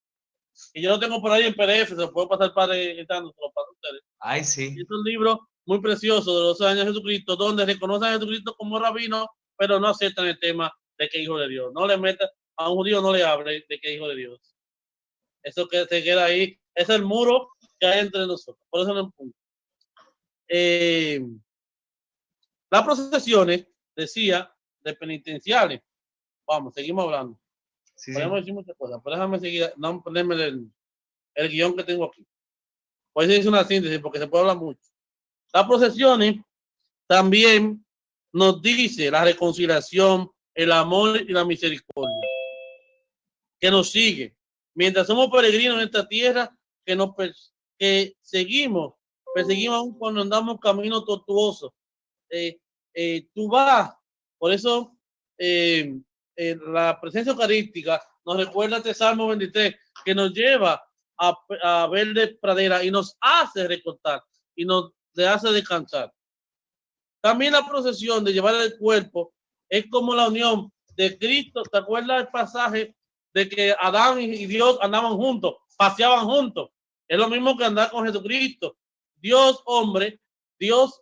Y yo lo tengo por ahí en PDF, se lo puedo pasar para ustedes. Ay, sí. Es un libro muy precioso de los 12 años de Jesucristo, donde reconocen a Jesucristo como rabino, pero no aceptan el tema de que hijo de Dios. No le meta a un judío, no le hable de que hijo de Dios. Eso que se queda ahí es el muro que hay entre nosotros. Por eso no es un punto. Las procesiones, decía, de penitenciales. Vamos, seguimos hablando. Podemos decir muchas cosas, pero déjame seguir, no ponerme el guión que tengo aquí. Pues es una síntesis porque se puede hablar mucho. Las procesiones también nos dice la reconciliación el amor y la misericordia que nos sigue. Mientras somos peregrinos en esta tierra, que perseguimos aún cuando andamos camino tortuoso. Tú vas, por eso la presencia eucarística nos recuerda este Salmo 23, que nos lleva a verde pradera y nos hace recortar y nos hace descansar. También la procesión de llevar el cuerpo es como la unión de Cristo. ¿Te acuerdas el pasaje de que Adán y Dios andaban juntos, paseaban juntos? Es lo mismo que andar con Jesucristo. Dios hombre, Dios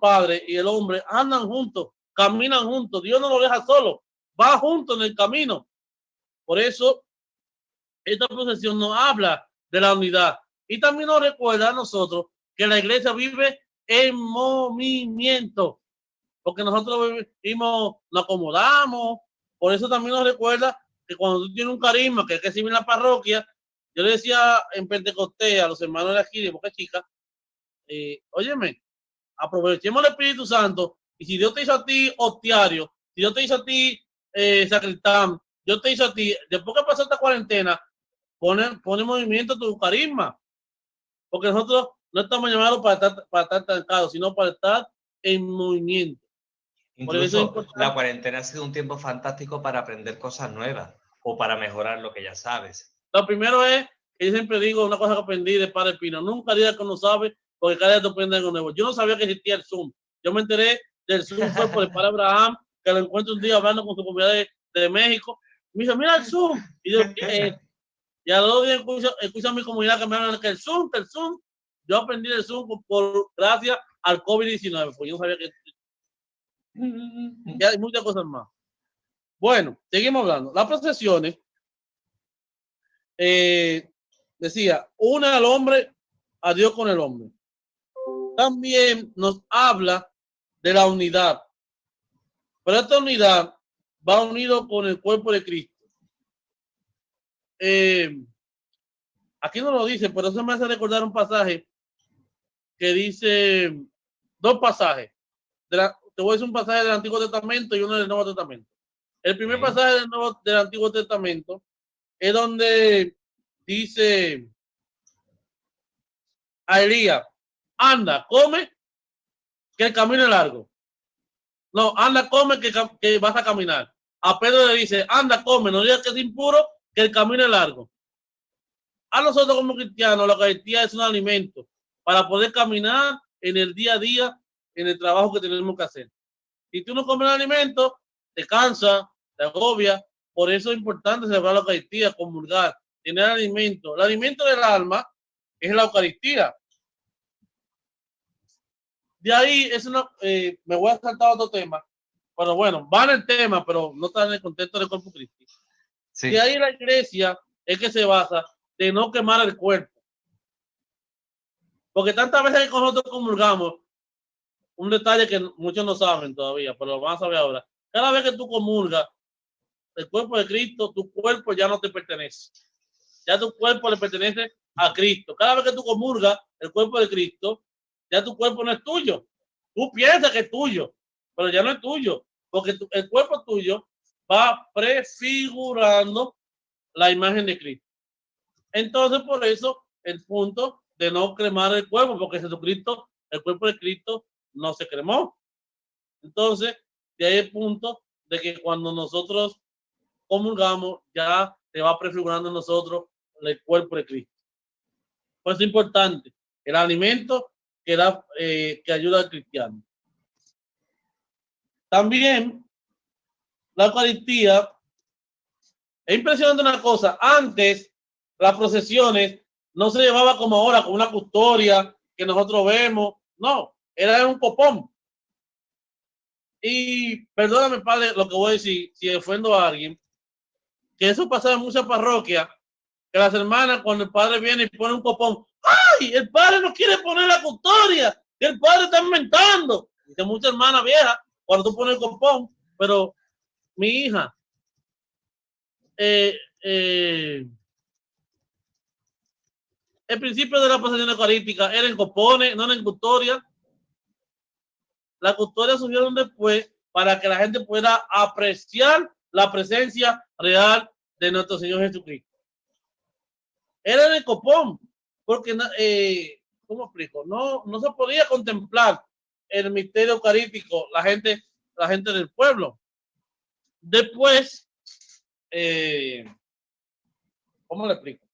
Padre y el hombre andan juntos, caminan juntos. Dios no lo deja solo, va junto en el camino. Por eso esta procesión nos habla de la unidad y también nos recuerda a nosotros que la iglesia vive en movimiento, porque nosotros vivimos, nos acomodamos. Por eso también nos recuerda que cuando tú tienes un carisma que hay que recibir en la parroquia, yo le decía en Pentecostés a los hermanos de aquí de Boca Chica, óyeme, aprovechemos el Espíritu Santo, y si Dios te hizo a ti hostiario, si Dios te hizo a ti sacristán, Dios te hizo a ti, después que pasó esta cuarentena, pone en movimiento tu carisma, porque nosotros no estamos llamados para estar trancados, sino para estar en movimiento. Incluso la cuarentena ha sido un tiempo fantástico para aprender cosas nuevas o para mejorar lo que ya sabes. Lo primero es, que yo siempre digo una cosa que aprendí de Padre Pino: nunca digas que no sabes, porque cada día te aprende algo nuevo. Yo no sabía que existía el Zoom. Yo me enteré del Zoom fue por el Padre Abraham, que lo encuentro un día hablando con su comunidad de México. Me dice, mira el Zoom. Y yo, y a los días escucho a mi comunidad que me hablan que el Zoom. Yo aprendí el Zoom gracias al COVID-19, porque yo no sabía que hay muchas cosas más. Bueno, seguimos hablando. Las procesiones, decía, una al hombre, a Dios con el hombre. También nos habla de la unidad, pero esta unidad va unido con el cuerpo de Cristo. Aquí no lo dice, pero eso me hace recordar un pasaje que dice, dos pasajes. Te voy a decir un pasaje del Antiguo Testamento y uno del Nuevo Testamento. El primer pasaje del Antiguo Testamento es donde dice a Elías, anda, come, que el camino es largo. No, anda, come, que vas a caminar. A Pedro le dice, anda, come, no digas que es impuro, que el camino es largo. A nosotros como cristianos, la Eucaristía es un alimento para poder caminar en el día a día, en el trabajo que tenemos que hacer. Si tú no comes el alimento, te cansa, te agobia. Por eso es importante celebrar la Eucaristía, comulgar, tener alimento. El alimento del alma es la Eucaristía. De ahí me voy a saltar otro tema, pero bueno, va en el tema, pero no está en el contexto del cuerpo Cristo. Sí. De ahí la iglesia es que se basa de no quemar el cuerpo. Porque tantas veces que nosotros comulgamos, un detalle que muchos no saben todavía, pero lo van a saber ahora. Cada vez que tú comulgas el cuerpo de Cristo, tu cuerpo ya no te pertenece. Ya tu cuerpo le pertenece a Cristo. Cada vez que tú comulgas el cuerpo de Cristo, ya tu cuerpo no es tuyo. Tú piensas que es tuyo, pero ya no es tuyo, porque el cuerpo tuyo va prefigurando la imagen de Cristo. Entonces, por eso, el punto de no cremar el cuerpo, porque Jesucristo, el cuerpo de Cristo, no se cremó. Entonces, de ahí el punto de que cuando nosotros comulgamos, ya se va prefigurando en nosotros el cuerpo de Cristo. Pues es importante el alimento que ayuda al cristiano. También la Eucaristía es impresionante una cosa. Antes las procesiones no se llevaba como ahora con una custodia que nosotros vemos. No, era un copón. Y perdóname, padre, lo que voy a decir, si ofendo a alguien, que eso pasaba en muchas parroquias, que las hermanas, cuando el padre viene y pone un copón, ¡ay! El padre no quiere poner la custodia, que el padre está inventando. Dice muchas hermanas viejas, cuando tú pones el copón, pero mi hija, el principio de la procesión eucarística era en copones, no en custodia. La custodia surgieron después para que la gente pueda apreciar la presencia real de nuestro Señor Jesucristo. Era en el copón, porque, ¿cómo explico? No se podía contemplar el misterio eucarístico, la gente del pueblo. Después, ¿cómo le explico?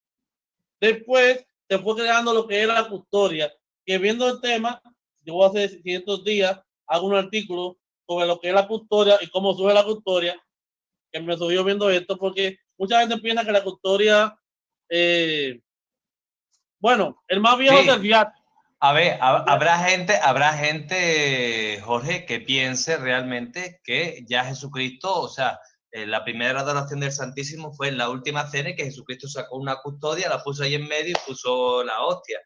Después se fue creando lo que era la custodia, que viendo el tema, yo hace 600 días hago un artículo sobre lo que es la custodia y cómo surge la custodia, que me subió viendo esto, porque mucha gente piensa que la custodia, bueno, el más viejo Sí. es el viático. A ver, habrá gente, Jorge, que piense realmente que ya Jesucristo, o sea, la primera adoración del Santísimo fue en la última cena y que Jesucristo sacó una custodia, la puso ahí en medio y puso la hostia.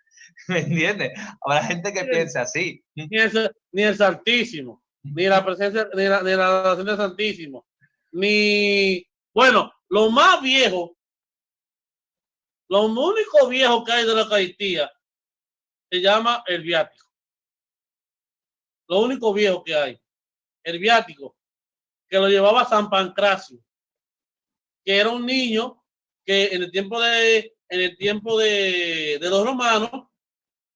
¿Me entiendes? Habrá gente que piensa así. Ni el Santísimo, ni la presencia, ni la adoración del Santísimo, ni, bueno, lo más viejo, lo único viejo que hay de la Eucaristía se llama el viático. Lo único viejo que hay, el viático, que lo llevaba San Pancracio, que era un niño que en el tiempo de los romanos,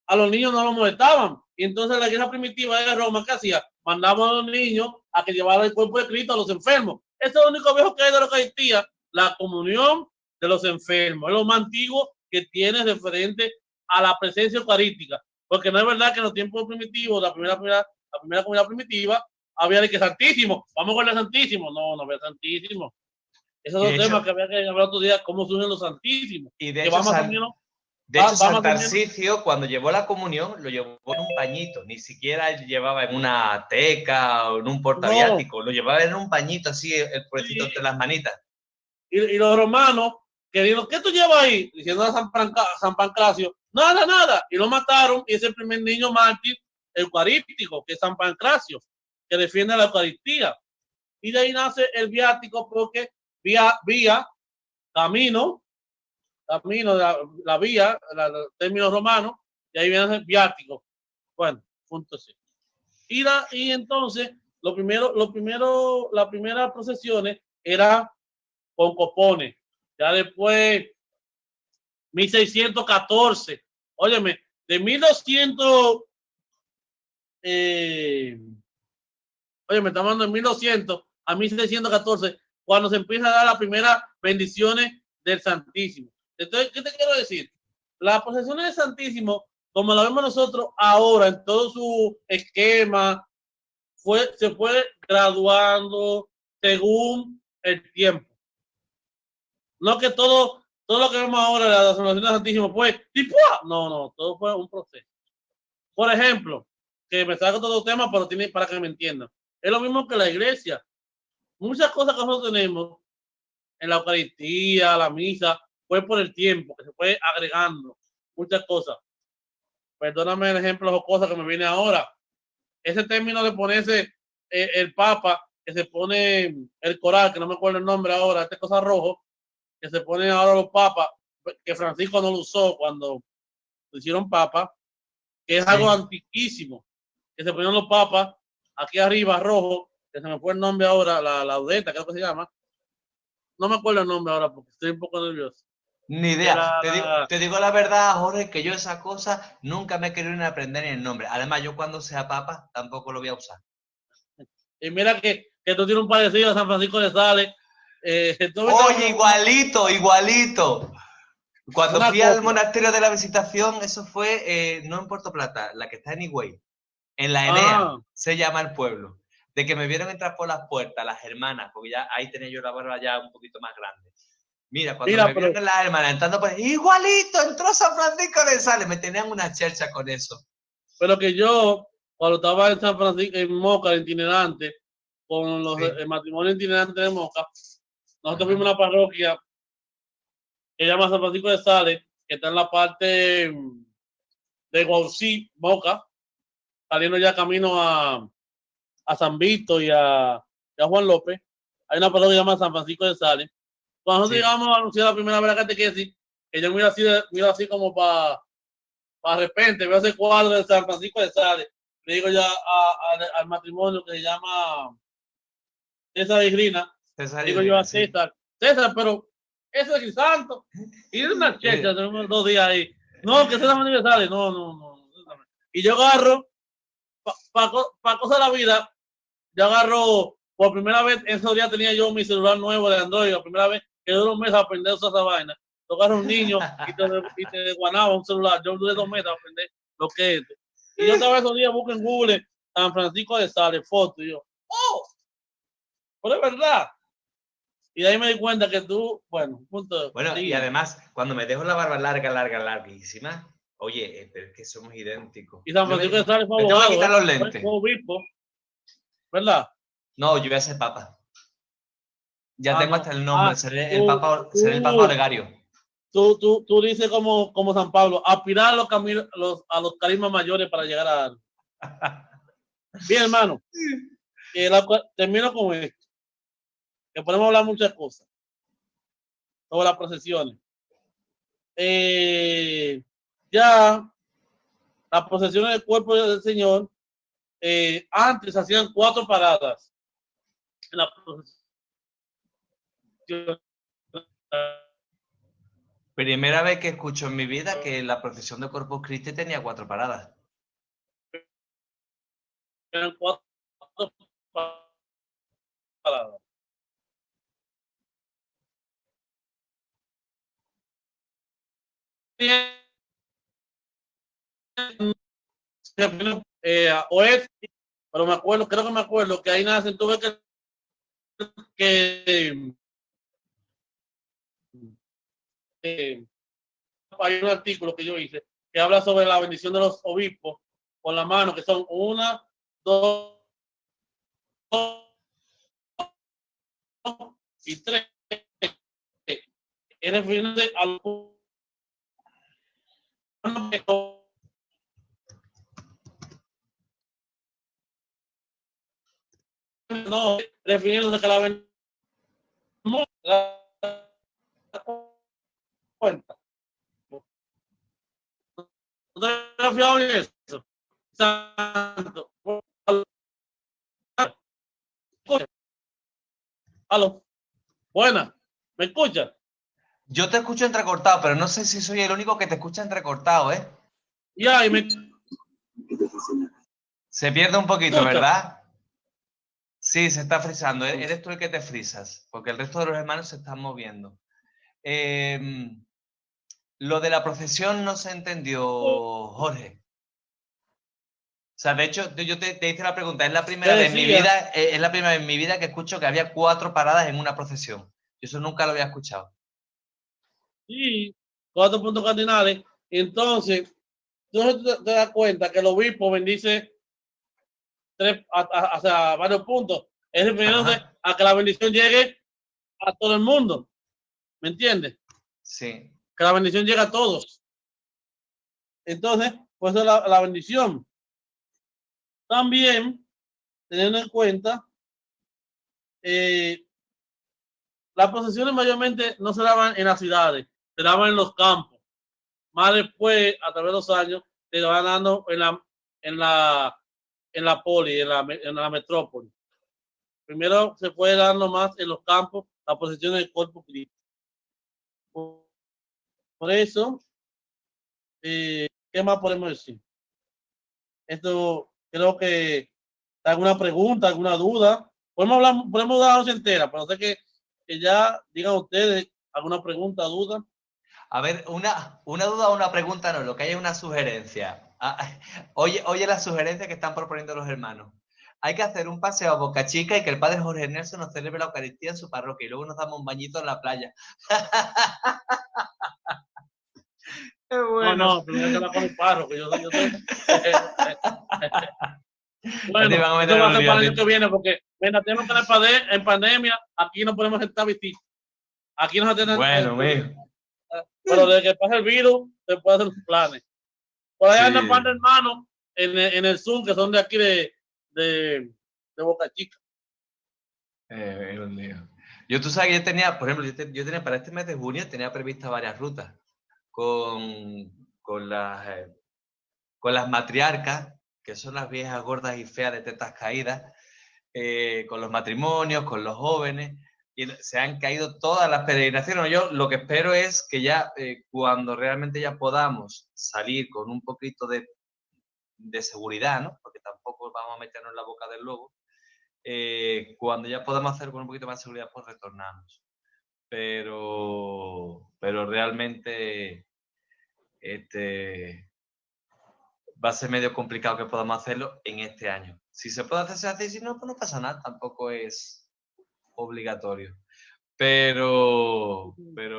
a los niños no los molestaban. Y entonces la iglesia primitiva de Roma, ¿qué hacía? Mandaba a los niños a que llevaran el cuerpo de Cristo a los enfermos. Eso es lo único viejo que hay de la Eucaristía, la comunión de los enfermos. Es lo más antiguo que tiene referente a la presencia eucarística. Porque no es verdad que en los tiempos primitivos, la primera comunidad primitiva, había de que Santísimo, vamos con el Santísimo. No había Santísimo. Esos son los temas que había que hablar otro día, cómo surgen los Santísimos. Y de hecho, San Tarsicio, cuando llevó la comunión, lo llevó en un pañito, ni siquiera llevaba en una teca o en un portaviático, lo llevaba en un pañito así, el pobrecito entre las manitas. Y los romanos, que dijeron, ¿qué tú llevas ahí? Diciendo a San Pancracio, nada, y lo mataron, y es el primer niño mártir eucarístico, que es San Pancracio, que defiende la Eucaristía. Y de ahí nace el viático, porque vía, camino de la vía, el término romano, y ahí viene el viático. Bueno, punto C. Y entonces, las primeras procesiones era con copones. Ya después, 1614, óyeme, de 1200, óyeme, estamos hablando de 1200 a 1614, cuando se empieza a dar las primeras bendiciones del Santísimo. Entonces, ¿qué te quiero decir? Las procesiones del Santísimo, como la vemos nosotros ahora en todo su esquema, se fue graduando según el tiempo. No que todo lo que vemos ahora, la adoración del Santísimo, fue tipo, no, todo fue un proceso. Por ejemplo, que me saco todo tema, pero tiene para que me entiendan. Es lo mismo que la iglesia. Muchas cosas que nosotros tenemos en la Eucaristía, la misa, fue por el tiempo, que se fue agregando muchas cosas. Perdóname el ejemplo o cosas que me viene ahora. Ese término de ponerse el Papa, que se pone el coral, que no me acuerdo el nombre ahora, esta cosa rojo, que se ponen ahora los papas, que Francisco no lo usó cuando lo hicieron papa, que es algo antiquísimo, que se ponían los papas aquí arriba rojo, que se me fue el nombre ahora, la laudeta, creo que se llama. No me acuerdo el nombre ahora porque estoy un poco nervioso. Ni idea. Te digo la verdad, Jorge, que yo esa cosa nunca me he querido ni aprender ni el nombre. Además, yo cuando sea papa tampoco lo voy a usar. Y mira que tú tienes un parecido a San Francisco de Sales. Oye, igualito. Cuando fui al monasterio de la Visitación, eso fue no en Puerto Plata, la que está en Higüey, en la Enea, se llama el pueblo. De que me vieron entrar por las puertas, las hermanas, porque ya ahí tenía yo la barba ya un poquito más grande. Mira, cuando me vieron las hermanas entrando por igualito, entró San Francisco de Sales, me tenían una chercha con eso. Pero que yo, cuando estaba en San Francisco, en Moca, itinerante, con el matrimonio itinerante de Moca, nosotros fuimos a una parroquia que se llama San Francisco de Sales, que está en la parte de Guaucí, Moca, saliendo ya camino a San Vito y a Juan López. Hay una parroquia que se llama San Francisco de Sales. Cuando nosotros llegamos a anunciar la primera vez la catequesis, que yo miro así como para repente, veo ese cuadro de San Francisco de Sales. Le digo ya al matrimonio que se llama César Igrina. César Digo Igrina, yo a César, César, pero eso es Crisanto. Y de una checha, tenemos 2 días ahí. No, que César mi aniversario. No. Y yo agarro, para cosas de la vida, yo agarro, por primera vez, esos días tenía yo mi celular nuevo de Android, la primera vez que duré 2 meses a aprender a usar esa vaina. Tú agarras un niño y te desguanaba un celular. Yo duré 2 meses a aprender lo que es esto. Y yo estaba esos días, busco en Google San Francisco de Sales, foto, y yo, ¡oh! Pero es verdad. Y de ahí me di cuenta que tú, bueno, punto. Bueno, y además, cuando me dejo la barba larguísima, oye, pero es que somos idénticos. Y San Francisco de Sales fue Me tengo que abogado, quitar los lentes. fue obispo, ¿verdad? No, yo voy a ser papa. Ya tengo no. hasta el nombre, seré el papa Olegario. Tú dices como San Pablo, aspirar a los caminos, a los carismas mayores para llegar a... Bien, hermano. Termino con esto. Que podemos hablar muchas cosas sobre las procesiones. Ya las procesiones del cuerpo del Señor, antes hacían 4 paradas en la procesión. Primera vez que escucho en mi vida que la procesión de Corpus Christi tenía 4 paradas. Eran 4 paradas. Oeste, pero creo que me acuerdo que ahí nacen, tuve que hay un artículo que yo hice que habla sobre la bendición de los obispos con la mano, que son 1, 2 y 3. Es refiriéndose a no, refiriéndose que la bendición cuenta. ¿No te has fijado en eso? Santo. Aló. Buena. ¿Me escuchas? Yo te escucho entrecortado, pero no sé si soy el único que te escucha entrecortado, ¿eh? Ya, y me... Se pierde un poquito, ¿Escucha? ¿verdad? Sí, se está frizando. Eres tú el que te frizas, porque el resto de los hermanos se están moviendo. Lo de la procesión no se entendió, Jorge. O sea, de hecho, yo te hice la pregunta. Es la primera vez en mi vida que escucho que había 4 paradas en una procesión. Yo eso nunca lo había escuchado. Sí, 4 puntos cardinales. Entonces, tú te das cuenta que el obispo bendice hacia varios puntos. Es refiriéndose a que la bendición llegue a todo el mundo. ¿Me entiendes? Sí. Que la bendición llegue a todos. Entonces, pues es la bendición. También, teniendo en cuenta, las procesiones mayormente no se daban en las ciudades, se daban en los campos. Más después, a través de los años, se van dando en la poli, en la metrópoli. Primero se fue dando más en los campos la procesión del Corpus Christi. Por eso, ¿qué más podemos decir? Esto creo que alguna pregunta, alguna duda. Podemos darnos entera, pero sé que ya digan ustedes alguna pregunta, duda. A ver, una duda o una pregunta no, lo que hay es una sugerencia. Oye la sugerencia que están proponiendo los hermanos. Hay que hacer un paseo a Boca Chica y que el padre Jorge Nelson nos celebre la Eucaristía en su parroquia y luego nos damos un bañito en la playa. Qué bueno. No, primero que hablar con el párroco. Yo bueno, eso va a ser para el año que viene, porque mira, tenemos que estar en pandemia, aquí no podemos estar visitas. Aquí no se tienen. Bueno, pero desde que pase el virus, se puede hacer los planes. Por allá andan par de hermanos en el Zoom, que son de aquí de Boca Chica. Yo, tú sabes que yo tenía, por ejemplo, yo tenía para este mes de junio, tenía previstas varias rutas con las matriarcas, que son las viejas gordas y feas de tetas caídas, con los matrimonios, con los jóvenes, y se han caído todas las peregrinaciones. Yo lo que espero es que ya cuando realmente ya podamos salir con un poquito de seguridad, ¿no? Porque tampoco vamos a meternos en la boca del lobo, cuando ya podamos hacer con un poquito más de seguridad, pues retornamos. Pero realmente va a ser medio complicado que podamos hacerlo en este año. Si se puede hacer, se hace, y si no, pues no pasa nada, tampoco es obligatorio. Pero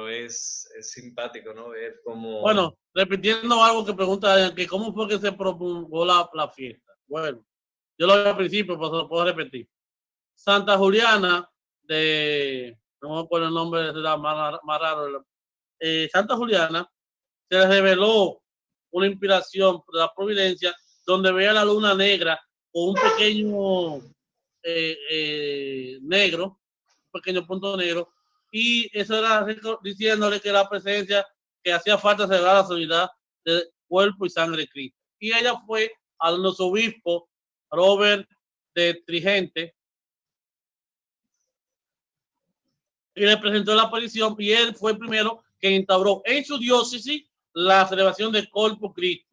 es simpático, ¿no? Ver cómo... Bueno, repitiendo algo que pregunta, que cómo fue que se promulgó la fiesta. Bueno, yo lo vi al principio, pero lo puedo repetir. Santa Juliana, no me acuerdo el nombre, era más raro. Santa Juliana se le reveló una inspiración de la providencia donde veía la luna negra con un pequeño negro, un pequeño punto negro, y eso era diciéndole que la presencia, que hacía falta celebrar la unidad de cuerpo y sangre de Cristo. Y ella fue al arzobispo Robert de Trigente y le presentó la aparición, y él fue el primero que instauró en su diócesis la celebración de Corpus Christi.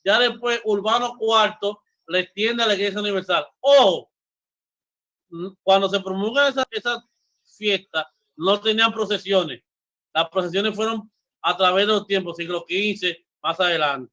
Ya después Urbano IV le extiende a la Iglesia Universal. Cuando se promulga esa fiesta, no tenían procesiones. Las procesiones fueron a través de los tiempos, siglo XV, más adelante.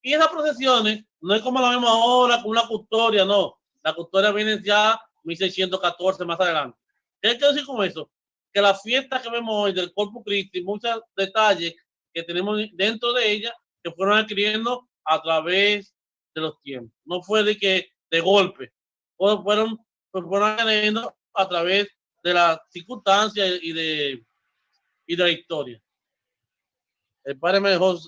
Y esas procesiones no es como la misma ahora con una custodia, no. La custodia viene ya 1614 más adelante. ¿Qué quiero decir con eso? Que la fiesta que vemos hoy del Corpus Christi, muchos detalles que tenemos dentro de ella, que fueron adquiriendo a través de los tiempos. No fue de golpe. Fueron adquiriendo a través de las circunstancias y de la historia. El padre me dejó.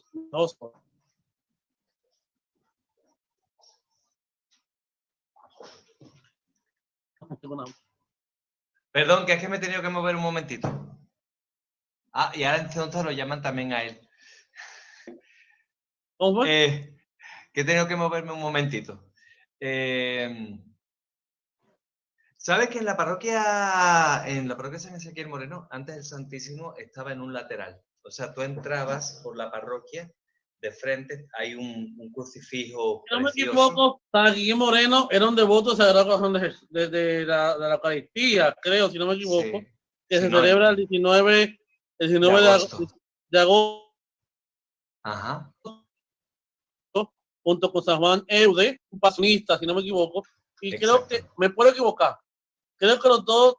Perdón, que es que me he tenido que mover un momentito. Ah, y ahora entonces lo llaman también a él. ¿Cómo fue? Que he tenido que moverme un momentito. ¿Sabes que en la parroquia San Ezequiel Moreno, antes el Santísimo estaba en un lateral? O sea, tú entrabas por la parroquia, de frente hay un crucifijo Si no me precioso. equivoco, San Ezequiel Moreno era un devoto de Sagrado Corazón de la Eucaristía, creo, si no me equivoco, Sí. que Si se no, celebra el 19 de agosto. Ajá. Junto con San Juan Eude, un pasionista, si no me equivoco, y Exacto. creo que, me puedo equivocar, creo que los dos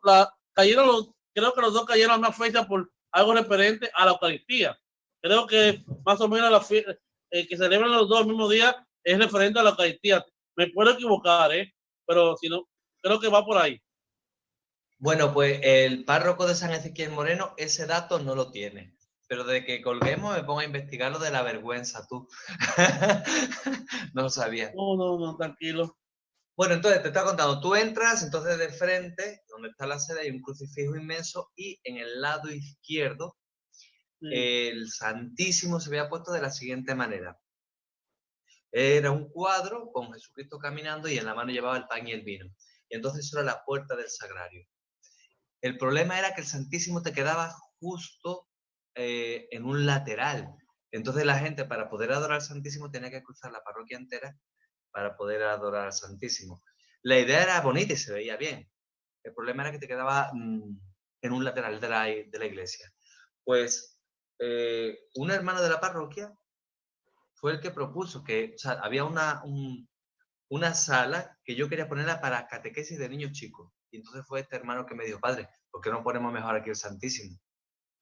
cayeron a una fecha por algo referente a la Eucaristía. Creo que más o menos la fiesta que celebran los dos el mismo día es referente a la Eucaristía. Me puedo equivocar, pero si no, creo que va por ahí. Bueno, pues el párroco de San Ezequiel Moreno ese dato no lo tiene. Pero de que colguemos me pongo a investigar lo de la vergüenza, tú. No lo sabía. No, tranquilo. Bueno, entonces te estaba contando, tú entras, entonces de frente, donde está la sede, hay un crucifijo inmenso y en el lado izquierdo el Santísimo se había puesto de la siguiente manera. Era un cuadro con Jesucristo caminando y en la mano llevaba el pan y el vino. Y entonces eso era la puerta del sagrario. El problema era que el Santísimo te quedaba justo en un lateral. Entonces la gente, para poder adorar al Santísimo, tenía que cruzar la parroquia entera para poder adorar al Santísimo. La idea era bonita y se veía bien. El problema era que te quedaba en un lateral de la iglesia. Pues un hermano de la parroquia fue el que propuso que, o sea, había una sala que yo quería ponerla para catequesis de niños chicos. Y entonces fue este hermano que me dijo, padre, ¿por qué no ponemos mejor aquí el Santísimo?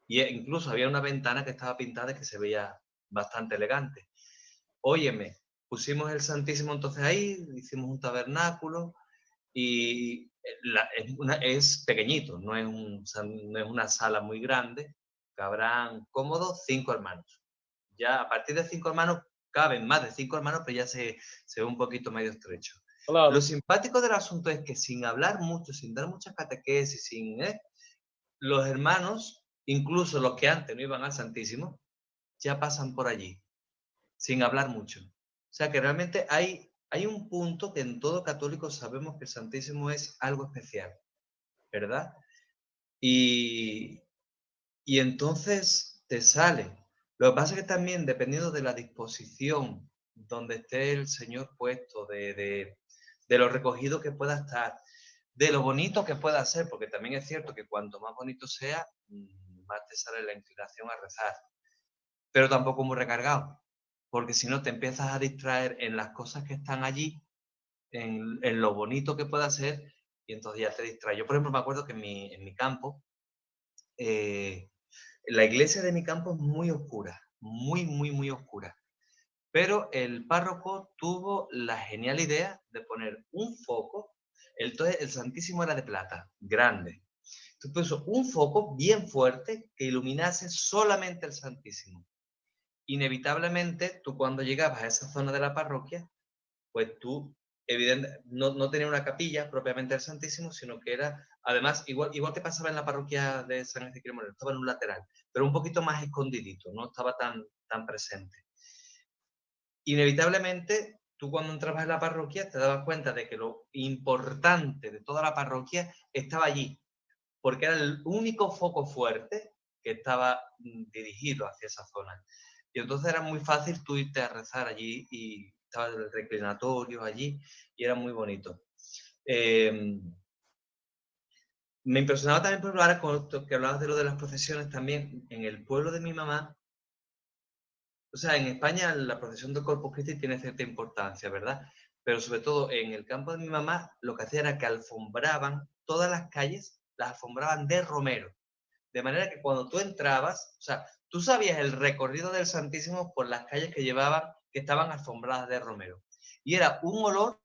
Y incluso había una ventana que estaba pintada y que se veía bastante elegante. Óyeme, pusimos el Santísimo entonces ahí, hicimos un tabernáculo y es pequeñito, no es una sala muy grande, cabrán cómodos 5 hermanos. Ya a partir de 5 hermanos caben más de 5 hermanos, pero ya se ve un poquito medio estrecho. Claro. Lo simpático del asunto es que sin hablar mucho, sin dar muchas catequesis, los hermanos, incluso los que antes no iban al Santísimo, ya pasan por allí, sin hablar mucho. O sea que realmente hay hay un punto que en todo católico sabemos que el Santísimo es algo especial, ¿verdad? Y, y entonces te sale. Lo que pasa es que también, dependiendo de la disposición donde esté el Señor puesto, de lo recogido que pueda estar, de lo bonito que pueda ser, porque también es cierto que cuanto más bonito sea, más te sale la inclinación a rezar, pero tampoco muy recargado, porque si no te empiezas a distraer en las cosas que están allí, en lo bonito que pueda ser, y entonces ya te distrae. Yo, por ejemplo, me acuerdo que en mi campo, la iglesia de mi campo es muy oscura, muy, muy, muy oscura. Pero el párroco tuvo la genial idea de poner un foco. Entonces el Santísimo era de plata, grande. Entonces puso un foco bien fuerte que iluminase solamente el Santísimo. Inevitablemente, tú cuando llegabas a esa zona de la parroquia, pues tú, evidente, no tenías una capilla propiamente del Santísimo, sino que era, además, igual que pasaba en la parroquia de San Ezequiel Moreno, estaba en un lateral, pero un poquito más escondidito, no estaba tan presente. Inevitablemente, tú cuando entrabas en la parroquia te dabas cuenta de que lo importante de toda la parroquia estaba allí, porque era el único foco fuerte que estaba dirigido hacia esa zona. Y entonces era muy fácil tú irte a rezar allí y estaba el reclinatorio allí y era muy bonito. Me impresionaba también, por ahora con que hablabas de lo de las procesiones también, en el pueblo de mi mamá. O sea, en España la procesión del Corpus Christi tiene cierta importancia, ¿verdad? Pero sobre todo en el campo de mi mamá, lo que hacía era que alfombraban todas las calles, las alfombraban de romero. De manera que cuando tú entrabas, o sea, tú sabías el recorrido del Santísimo por las calles que llevaban, que estaban alfombradas de romero. Y era un olor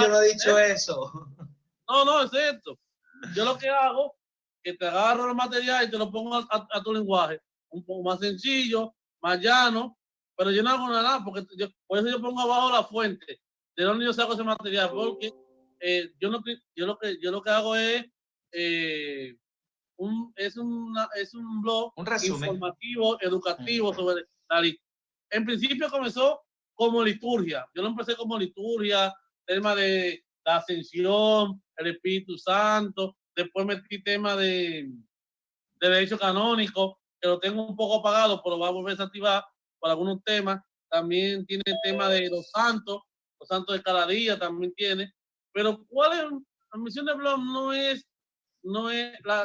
yo no he dicho eso. No, es esto. Yo lo que hago es que te agarro el material y te lo pongo a tu lenguaje. Un poco más sencillo, más llano, pero yo no hago nada porque por eso yo pongo abajo la fuente de donde yo saco ese material, porque yo lo que hago es es un blog Un resumen. informativo, educativo sobre la liturgia. En principio comenzó como liturgia. Yo lo empecé como liturgia, tema de la ascensión, el Espíritu Santo. Después metí tema de derecho canónico, que lo tengo un poco apagado, pero va a volver a activar por algunos temas. También tiene el tema de los santos de cada día también tiene. Pero ¿cuál es la misión de blog? No es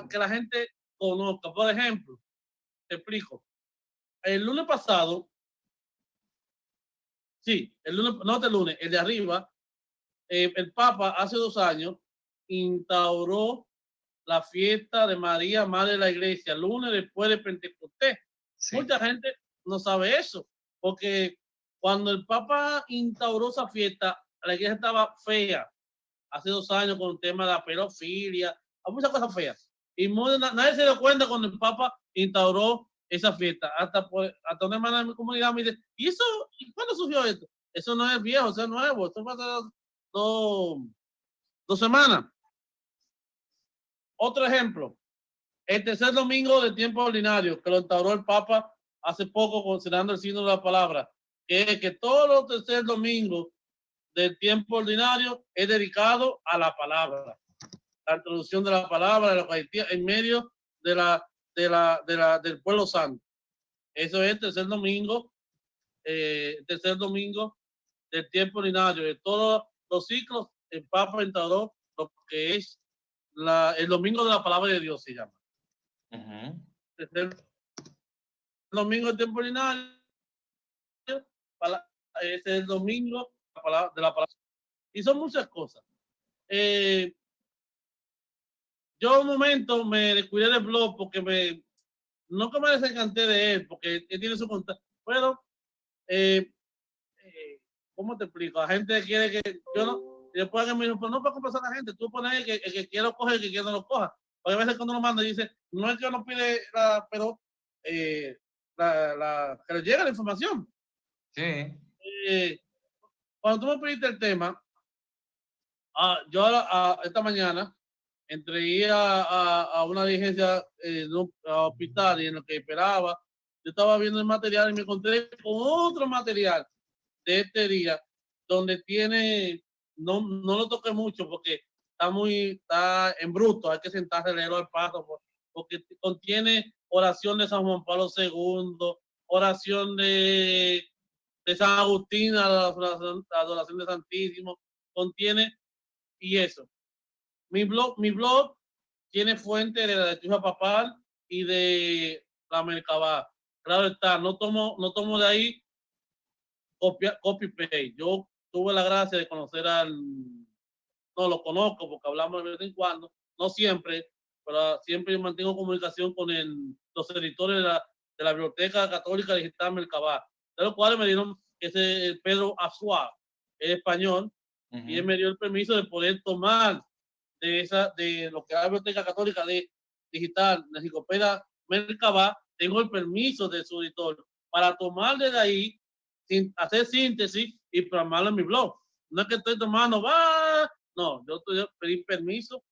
que la gente conozca. Por ejemplo, te explico. El lunes pasado, sí, el lunes, no este lunes, el de arriba, el Papa hace 2 años instauró la fiesta de María, Madre de la Iglesia, lunes después de Pentecostés. Sí. Mucha gente no sabe eso, porque cuando el Papa instauró esa fiesta, la iglesia estaba fea. Hace 2 años con el tema de la pedofilia, hay muchas cosas feas. Y nadie se dio cuenta cuando el Papa instauró esa fiesta. Hasta una hermana de mi comunidad me dice, ¿y eso? ¿Y cuándo surgió esto? Eso no es viejo, eso es nuevo. Esto fue hace 2 semanas. Otro ejemplo, el tercer domingo del tiempo ordinario, que lo instauró el Papa hace poco considerando el signo de la palabra, que es que todos los tercer domingos del tiempo ordinario es dedicado a la palabra, la introducción de la palabra, de la Eucaristía, en medio del pueblo santo. Eso es el tercer domingo del tiempo ordinario. De todos los ciclos, el Papa instauró lo que es el domingo de la palabra de Dios, se llama. El domingo del tiempo ordinario es el domingo de la palabra. Y son muchas cosas. Yo un momento me descuidé del blog porque no que me desencanté de él, porque él tiene su contacto, pero ¿cómo te explico? La gente quiere que yo no, después que me dijo, pues no para compensar a la gente, tú pones que quiera lo coge, el que quiera no lo coja. Porque a veces cuando uno manda dice, no es que uno pide pero que le llegue la información. Sí. Cuando tú me pediste el tema, yo esta mañana entré a una diligencia a hospital y en lo que esperaba, yo estaba viendo el material y me encontré con otro material de este día donde tiene, no lo toqué mucho porque está en bruto, hay que sentarse a leerlo al paso porque contiene oración de San Juan Pablo II, oración de San Agustín, la adoración de Santísimo, contiene y eso. Mi blog tiene fuente de la liturgia papal y de la Merkabah. Claro está, no tomo de ahí copy paste. Yo tuve la gracia de conocer no lo conozco porque hablamos de vez en cuando, no siempre, pero siempre mantengo comunicación con los editores de la Biblioteca Católica Digital Merkabah, de los cuales me dieron ese Pedro Azuá, es español, y él me dio el permiso de poder tomar de lo que es la Biblioteca Católica Digital, la enciclopedia Merkabah, tengo el permiso de su editor para tomar desde ahí, sin hacer síntesis y plasmarlo en mi blog. No es que estoy tomando, no, yo pedí permiso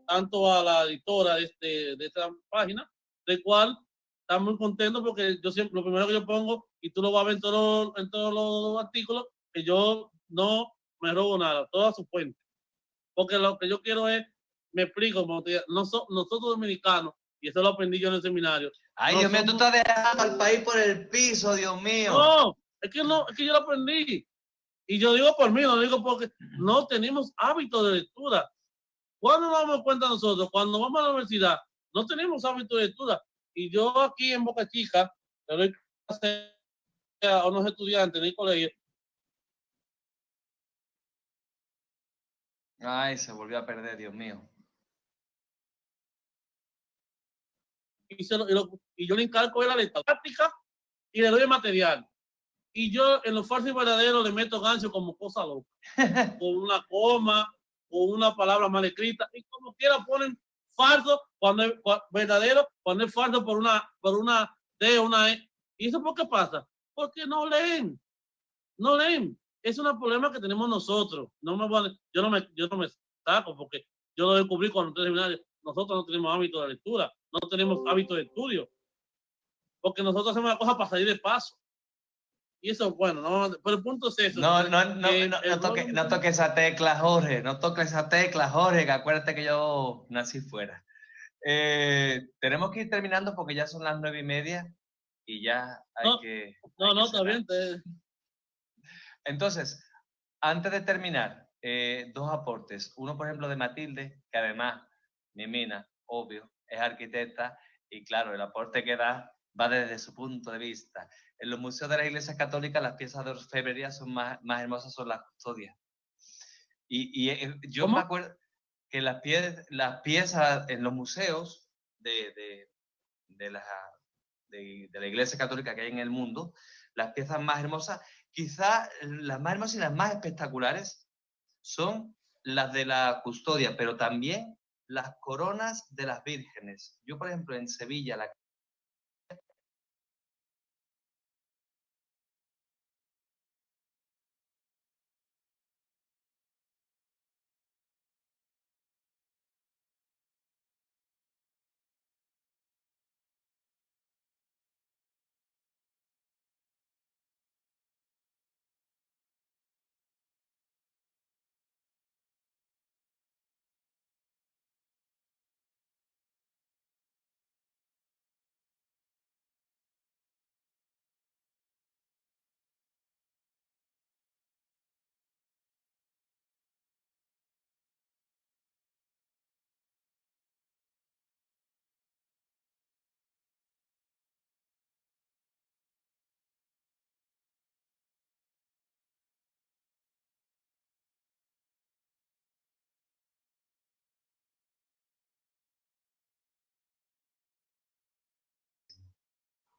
tanto a la editora de esta página, de cual está muy contento porque yo siempre, lo primero que yo pongo, y tú lo vas a ver en todos los artículos, que yo no me robo nada, toda su fuente. Porque lo que yo quiero es, me explico, nosotros dominicanos, y eso lo aprendí yo en el seminario. Ay, Dios mío, tú estás dejando al país por el piso, Dios mío. No, es que yo lo aprendí. Y yo digo por mí, no digo porque no tenemos hábito de lectura. ¿Cuándo nos damos cuenta nosotros? Cuando vamos a la universidad, no tenemos hábito de lectura. Y yo aquí en Boca Chica, le doy clase a unos estudiantes en el colegio. Ay, se volvió a perder, Dios mío. Y yo le encargo de la lectura práctica y le doy el material. Y yo en los falsos y verdaderos le meto gancho como cosa loca. Con una coma, con una palabra mal escrita. Y como quiera ponen falso cuando es verdadero, cuando es falso por una D, una E. ¿Y eso por qué pasa? Porque no leen. No leen. Es un problema que tenemos nosotros. Yo no me saco porque yo lo descubrí cuando entré en el seminario. Nosotros no tenemos hábito de lectura, no tenemos hábito de estudio. Porque nosotros hacemos la cosa para salir de paso. Y eso, bueno, no, pero el punto es eso. No toque esa tecla, Jorge. No toque esa tecla, Jorge, que acuérdate que yo nací fuera. Tenemos que ir terminando porque ya son las 9:30 y ya hay que... No, está bien. Entonces, antes de terminar, dos aportes. Uno, por ejemplo, de Matilde, que además, mi mina, obvio, es arquitecta y claro, el aporte que da va desde su punto de vista. En los museos de la Iglesia Católica las piezas de orfebrería son más hermosas, son las custodias. Yo me acuerdo que las piezas en los museos de la Iglesia Católica que hay en el mundo, las piezas más hermosas, quizás las más hermosas y las más espectaculares son las de la custodia, pero también las coronas de las vírgenes. Yo, por ejemplo, en Sevilla,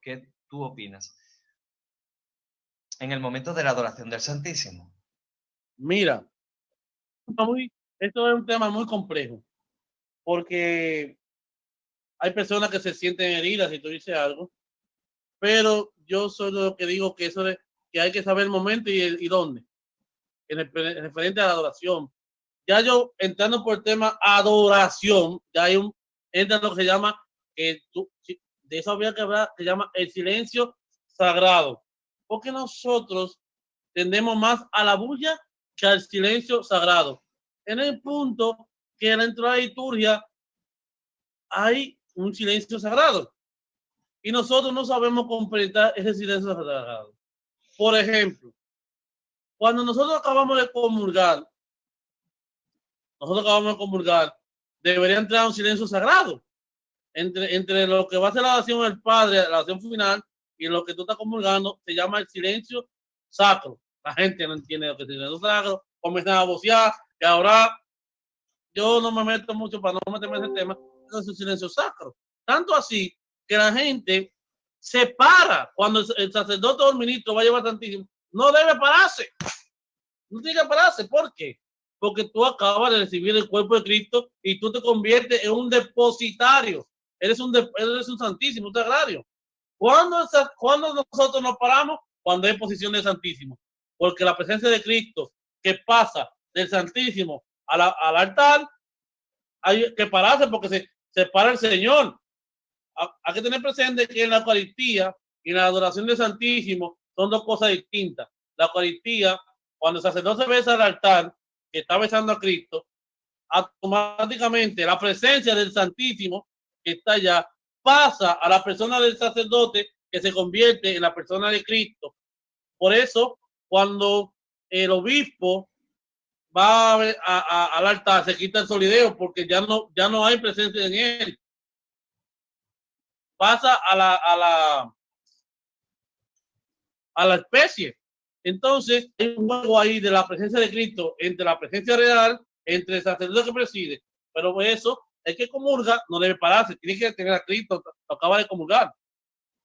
¿qué tú opinas? En el momento de la adoración del Santísimo. Mira, esto es un tema muy complejo, porque hay personas que se sienten heridas si tú dices algo, pero yo soy lo que digo que que hay que saber el momento y dónde, en el referente a la adoración. Ya yo entrando por el tema adoración, ya entra lo que se llama, de eso había que hablar, se llama el silencio sagrado, porque nosotros tendemos más a la bulla que al silencio sagrado. En el punto que dentro de la liturgia hay un silencio sagrado y nosotros no sabemos completar ese silencio sagrado. Por ejemplo, cuando nosotros acabamos de comulgar, debería entrar un silencio sagrado entre lo que va a ser la oración del Padre, la oración final, y lo que tú estás comulgando, se llama el silencio sacro. La gente no entiende lo que es el silencio sacro, comienzan a vocear, y ahora yo no me meto mucho para no meterme en ese tema, es un silencio sacro. Tanto así que la gente se para cuando el sacerdote o el ministro va a llevar Santísimo, no debe pararse. No tiene que pararse. ¿Por qué? Porque tú acabas de recibir el cuerpo de Cristo y tú te conviertes en un depositario. Eres un santísimo, un sagrario. ¿Cuándo nosotros nos paramos? Cuando hay posición del Santísimo. Porque la presencia de Cristo que pasa del Santísimo al altar, hay que pararse porque se para el Señor. Hay que tener presente que en la Eucaristía y en la adoración del Santísimo son dos cosas distintas. La Eucaristía, cuando el sacerdote besa al altar, que está besando a Cristo, automáticamente la presencia del Santísimo que está allá pasa a la persona del sacerdote que se convierte en la persona de Cristo. Por eso, cuando el obispo va al altar, se quita el solideo porque ya no hay presencia en él. Pasa a la especie. Entonces, hay un juego ahí de la presencia de Cristo entre la presencia real, entre el sacerdote que preside, pero eso, el que comulga no debe pararse, tiene que tener a Cristo, acaba de comulgar.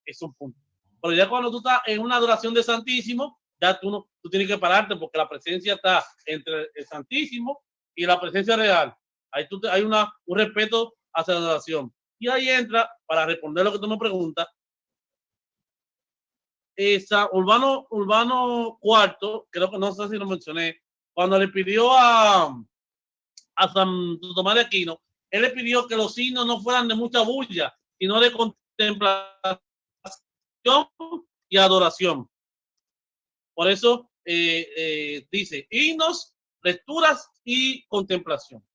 Es un punto. Pero ya cuando tú estás en una adoración de Santísimo, ya tú tienes que pararte porque la presencia está entre el Santísimo y la presencia real. Ahí hay un respeto hacia la adoración. Y ahí entra, para responder lo que tú me preguntas, Urbano IV, creo que no sé si lo mencioné, cuando le pidió a Santo Tomás de Aquino, él le pidió que los signos no fueran de mucha bulla, sino de contemplación y adoración. Por eso dice himnos, lecturas y contemplación.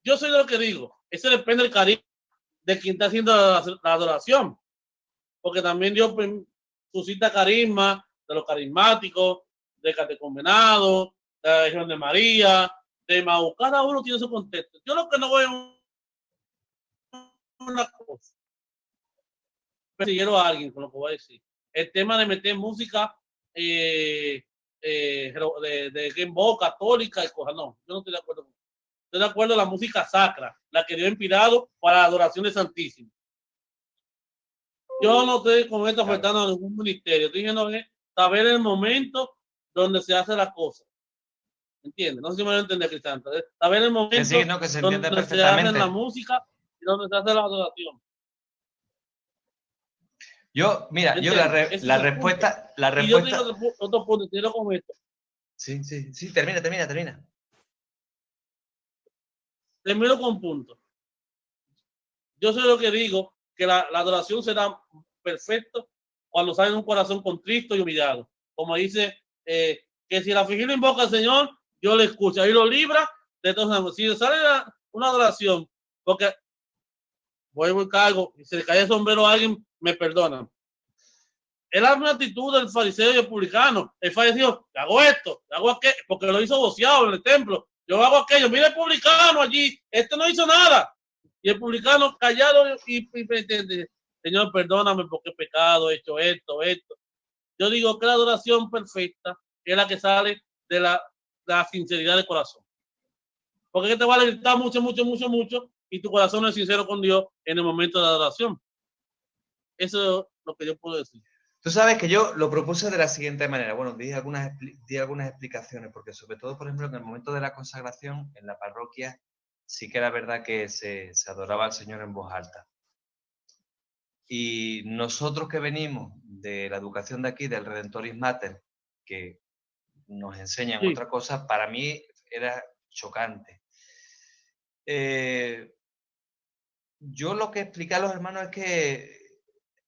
Yo soy de lo que digo, eso depende del carisma de quien está haciendo la adoración, porque también Dios suscita carisma de los carismáticos, de catecumenados, de la Legión de María, de Mau. Cada uno tiene su contexto. Yo lo que no voy a una cosa, persiguieron a alguien con lo que voy a decir. El tema de meter música de Game Boy católica y cosas, no, yo no estoy de acuerdo con eso. Estoy de acuerdo en la música sacra, la que Dios ha inspirado para la adoración de Santísimo. Yo no estoy con esto afectando a ningún ministerio. Estoy diciendo que saber el momento donde se hace las cosas. ¿Entiendes? No sé si me lo entiende, Cristian. Saber el momento sí, no, que se entiende donde se hace la música y donde se hace la adoración. Yo, mira, yo la respuesta. Y yo tengo otro punto, quiero con esto. Sí, termina. Termino con punto. Yo sé lo que digo, que la adoración será perfecto cuando sale un corazón contristo y humillado. Como dice, que si la vigilia invoca al Señor, Dios le escucha y lo libra de todos. Si sale una adoración, porque vuelvo y cargo, y se le cae el sombrero a alguien, me perdonan. Es la misma actitud del fariseo y el publicano. El fariseo, hago esto, hago aquello, porque lo hizo voceado en el templo. Yo hago aquello, mira el publicano allí, este no hizo nada. Y el publicano callado y pretende, Señor, perdóname porque he pecado, he hecho esto. Yo digo que la adoración perfecta es la que sale de la sinceridad del corazón. Porque te vale gritar mucho y tu corazón no es sincero con Dios en el momento de la adoración. Eso es lo que yo puedo decir. Tú sabes que yo lo propuse de la siguiente manera. Bueno, di algunas explicaciones, porque sobre todo, por ejemplo, en el momento de la consagración, en la parroquia, sí que era verdad que se adoraba al Señor en voz alta. Y nosotros que venimos de la educación de aquí, del Redentoris Mater, que nos enseñan otra cosa, para mí era chocante. Yo lo que expliqué a los hermanos es que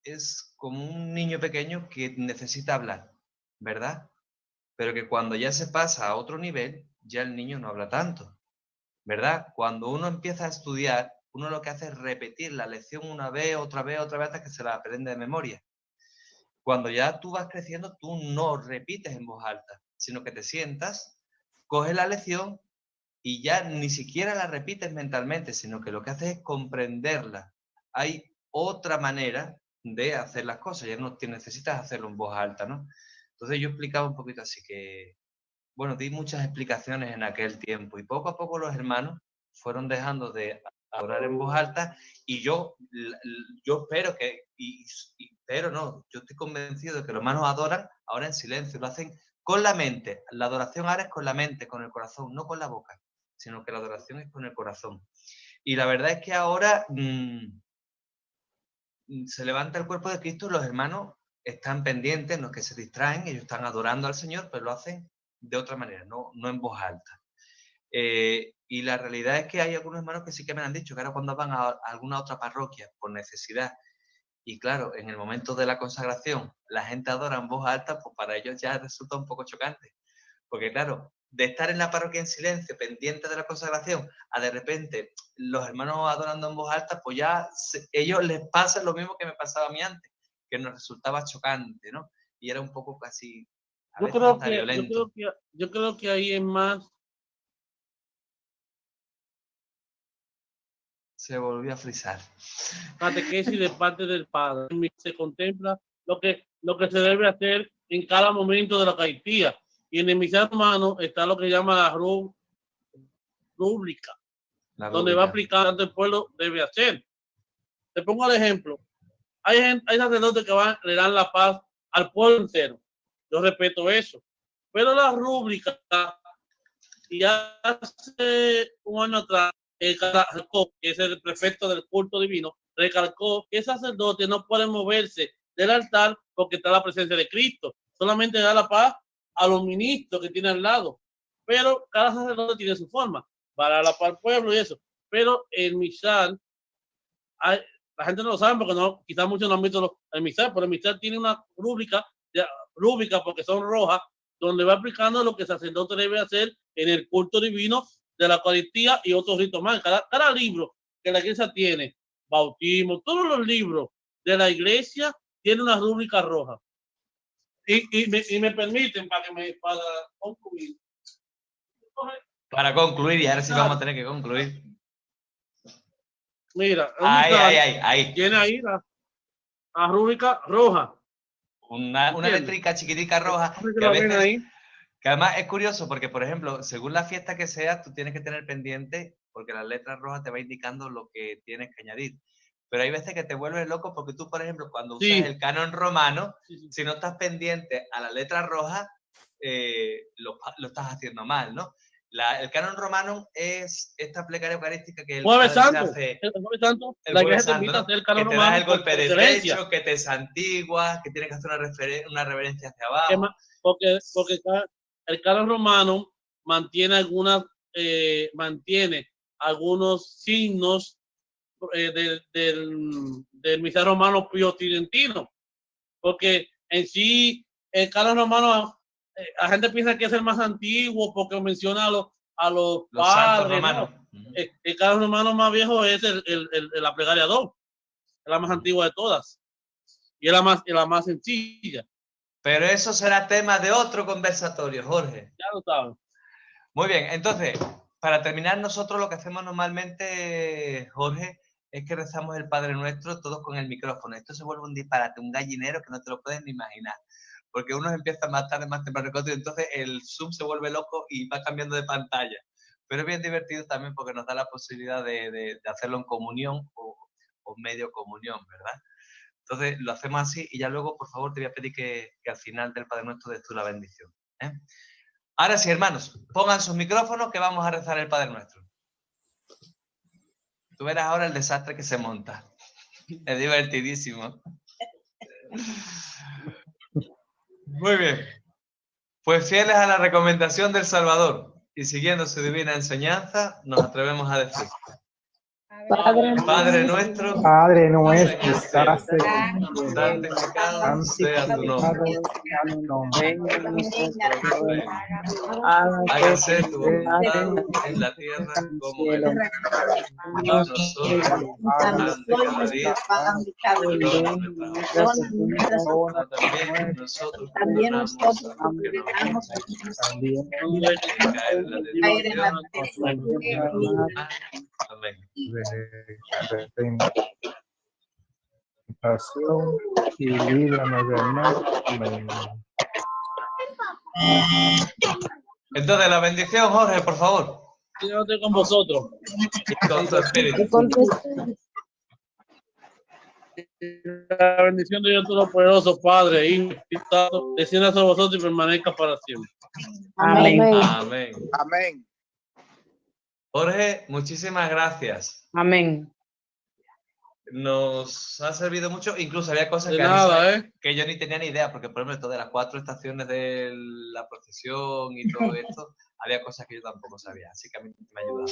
es como un niño pequeño que necesita hablar, ¿verdad? Pero que cuando ya se pasa a otro nivel, ya el niño no habla tanto, ¿verdad? Cuando uno empieza a estudiar, uno lo que hace es repetir la lección una vez, otra vez, hasta que se la aprende de memoria. Cuando ya tú vas creciendo, tú no repites en voz alta, sino que te sientas, coges la lección y ya ni siquiera la repites mentalmente, sino que lo que haces es comprenderla. Hay otra manera de hacer las cosas, ya no necesitas hacerlo en voz alta, ¿no? Entonces yo explicaba un poquito así que, bueno, di muchas explicaciones en aquel tiempo y poco a poco los hermanos fueron dejando de adorar en voz alta y yo espero que, pero no, yo estoy convencido de que los hermanos adoran ahora en silencio, lo hacen con la mente. La adoración ahora es con la mente, con el corazón, no con la boca, sino que la adoración es con el corazón. Y la verdad es que ahora se levanta el cuerpo de Cristo, los hermanos están pendientes, no es que se distraen, ellos están adorando al Señor, pero lo hacen de otra manera, no en voz alta. Y la realidad es que hay algunos hermanos que sí que me han dicho que ahora cuando van a alguna otra parroquia por necesidad, y claro, en el momento de la consagración la gente adora en voz alta, pues para ellos ya resulta un poco chocante. Porque claro, de estar en la parroquia en silencio, pendiente de la consagración, a de repente los hermanos adorando en voz alta, pues ya ellos les pasa lo mismo que me pasaba a mí antes, que nos resultaba chocante, ¿no? Y era un poco casi a veces hasta violento. Yo creo que ahí es más. Se volvió a frisar. Catequesis de parte del Padre. Se contempla lo que se debe hacer en cada momento de la Eucaristía. Y en el misal romano está lo que se llama la rúbrica, donde va a aplicar lo que el pueblo debe hacer. Te pongo el ejemplo. hay sacerdotes que le dan la paz al pueblo entero. Yo respeto eso. Pero la rúbrica, y hace un año atrás, que es el prefecto del culto divino, recalcó que el sacerdote no puede moverse del altar porque está la presencia de Cristo. Solamente da la paz a los ministros que tiene al lado. Pero cada sacerdote tiene su forma para la paz al pueblo y eso. Pero el misal, la gente no lo sabe porque no, quizás muchos no han visto el misal, pero el misal tiene una rúbrica porque son rojas, donde va explicando lo que el sacerdote debe hacer en el culto divino de la Eucaristía y otros ritos más. Cada libro que la iglesia tiene, bautismo, todos los libros de la iglesia tienen una rúbrica roja. Y me permiten para concluir. Para concluir, y ahora sí vamos a tener que concluir. Mira, ahí. Tiene ahí la rúbrica roja. Una letrica chiquitica roja. Que además es curioso porque, por ejemplo, según la fiesta que sea, tú tienes que tener pendiente, porque la letra roja te va indicando lo que tienes que añadir. Pero hay veces que te vuelves loco porque tú, por ejemplo, cuando usas el canon romano, si no estás pendiente a la letra roja, lo estás haciendo mal, ¿no? El canon romano es esta plegaria eucarística que el Jueves Santo, hace. el Jueves Santo, la iglesia te invita a hacer el canon romano. Que te das el golpe de pecho, que te santiguas, que tienes que hacer una reverencia hacia abajo. Porque el canon romano mantiene algunos signos del misal romano pio-tridentino. Porque en sí, el canon romano, la gente piensa que es el más antiguo porque menciona a los padres romanos. ¿No? El canon romano más viejo es la plegaria 2, es la más antigua de todas y es la más sencilla. Pero eso será tema de otro conversatorio, Jorge. Ya lo sabes. Muy bien, entonces, para terminar, nosotros lo que hacemos normalmente, Jorge, es que rezamos el Padre Nuestro todos con el micrófono. Esto se vuelve un disparate, un gallinero que no te lo puedes ni imaginar. Porque uno empieza más tarde, más temprano, y entonces el Zoom se vuelve loco y va cambiando de pantalla. Pero es bien divertido también porque nos da la posibilidad de hacerlo en comunión o medio comunión, ¿verdad? Entonces lo hacemos así y ya luego, por favor, te voy a pedir que al final del Padre Nuestro des tú la bendición. Ahora sí, hermanos, pongan sus micrófonos que vamos a rezar el Padre Nuestro. Tú verás ahora el desastre que se monta. Es divertidísimo. Muy bien. Pues fieles a la recomendación del Salvador y siguiendo su divina enseñanza, nos atrevemos a decir: Padre nuestro, santificado sea tu nombre. Hágase tu voluntad en la tierra como en el cielo. Nosotros, también nosotros Amén. Y líbranos del mal. Amén. Entonces, la bendición, Jorge, por favor. Yo estoy con vosotros. Y con tu espíritu. La bendición de Dios Todopoderoso, Padre, Hijo y Espíritu, descienda sobre vosotros y permanezca para siempre. Amén. Amén. Amén. Jorge, muchísimas gracias. Amén. Nos ha servido mucho, incluso había cosas que yo ni tenía ni idea, porque por ejemplo esto de las 4 estaciones de la procesión y todo esto, había cosas que yo tampoco sabía, así que a mí me ha ayudado.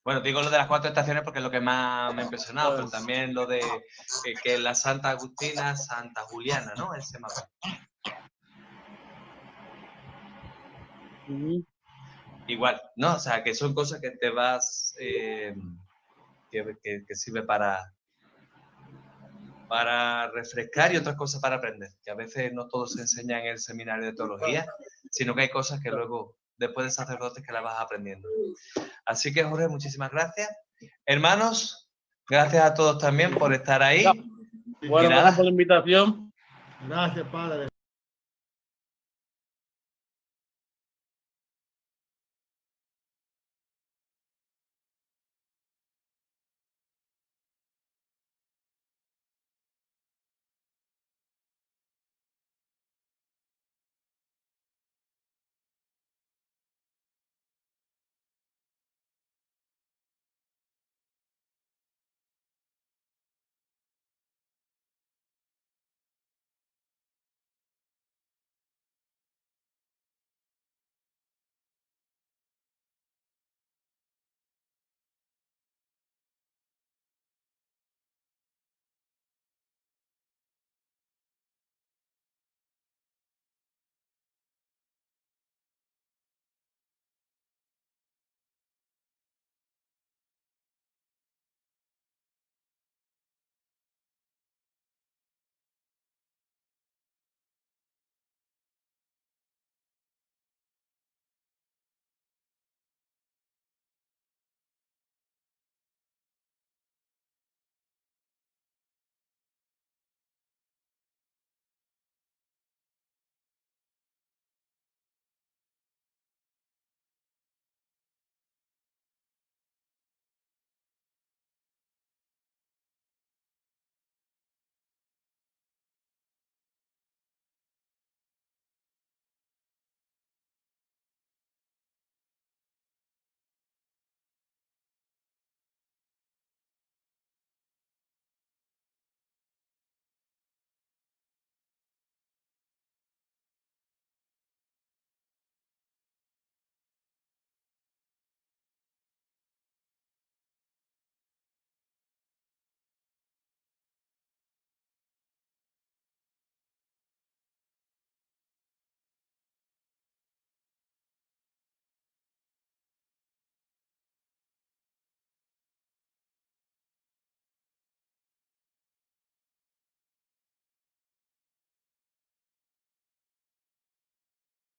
Bueno, digo lo de las 4 estaciones porque es lo que más me ha impresionado, pero también lo de que la Santa Agustina, Santa Juliana, ¿no? Ese mapa. Igual, ¿no? O sea, que son cosas que te vas... que sirve para refrescar y otras cosas para aprender. Que a veces no todo se enseña en el seminario de teología, sino que hay cosas que luego, después de sacerdotes, que las vas aprendiendo. Así que, Jorge, muchísimas gracias. Hermanos, gracias a todos también por estar ahí. Bueno, gracias por la invitación. Gracias, Padre.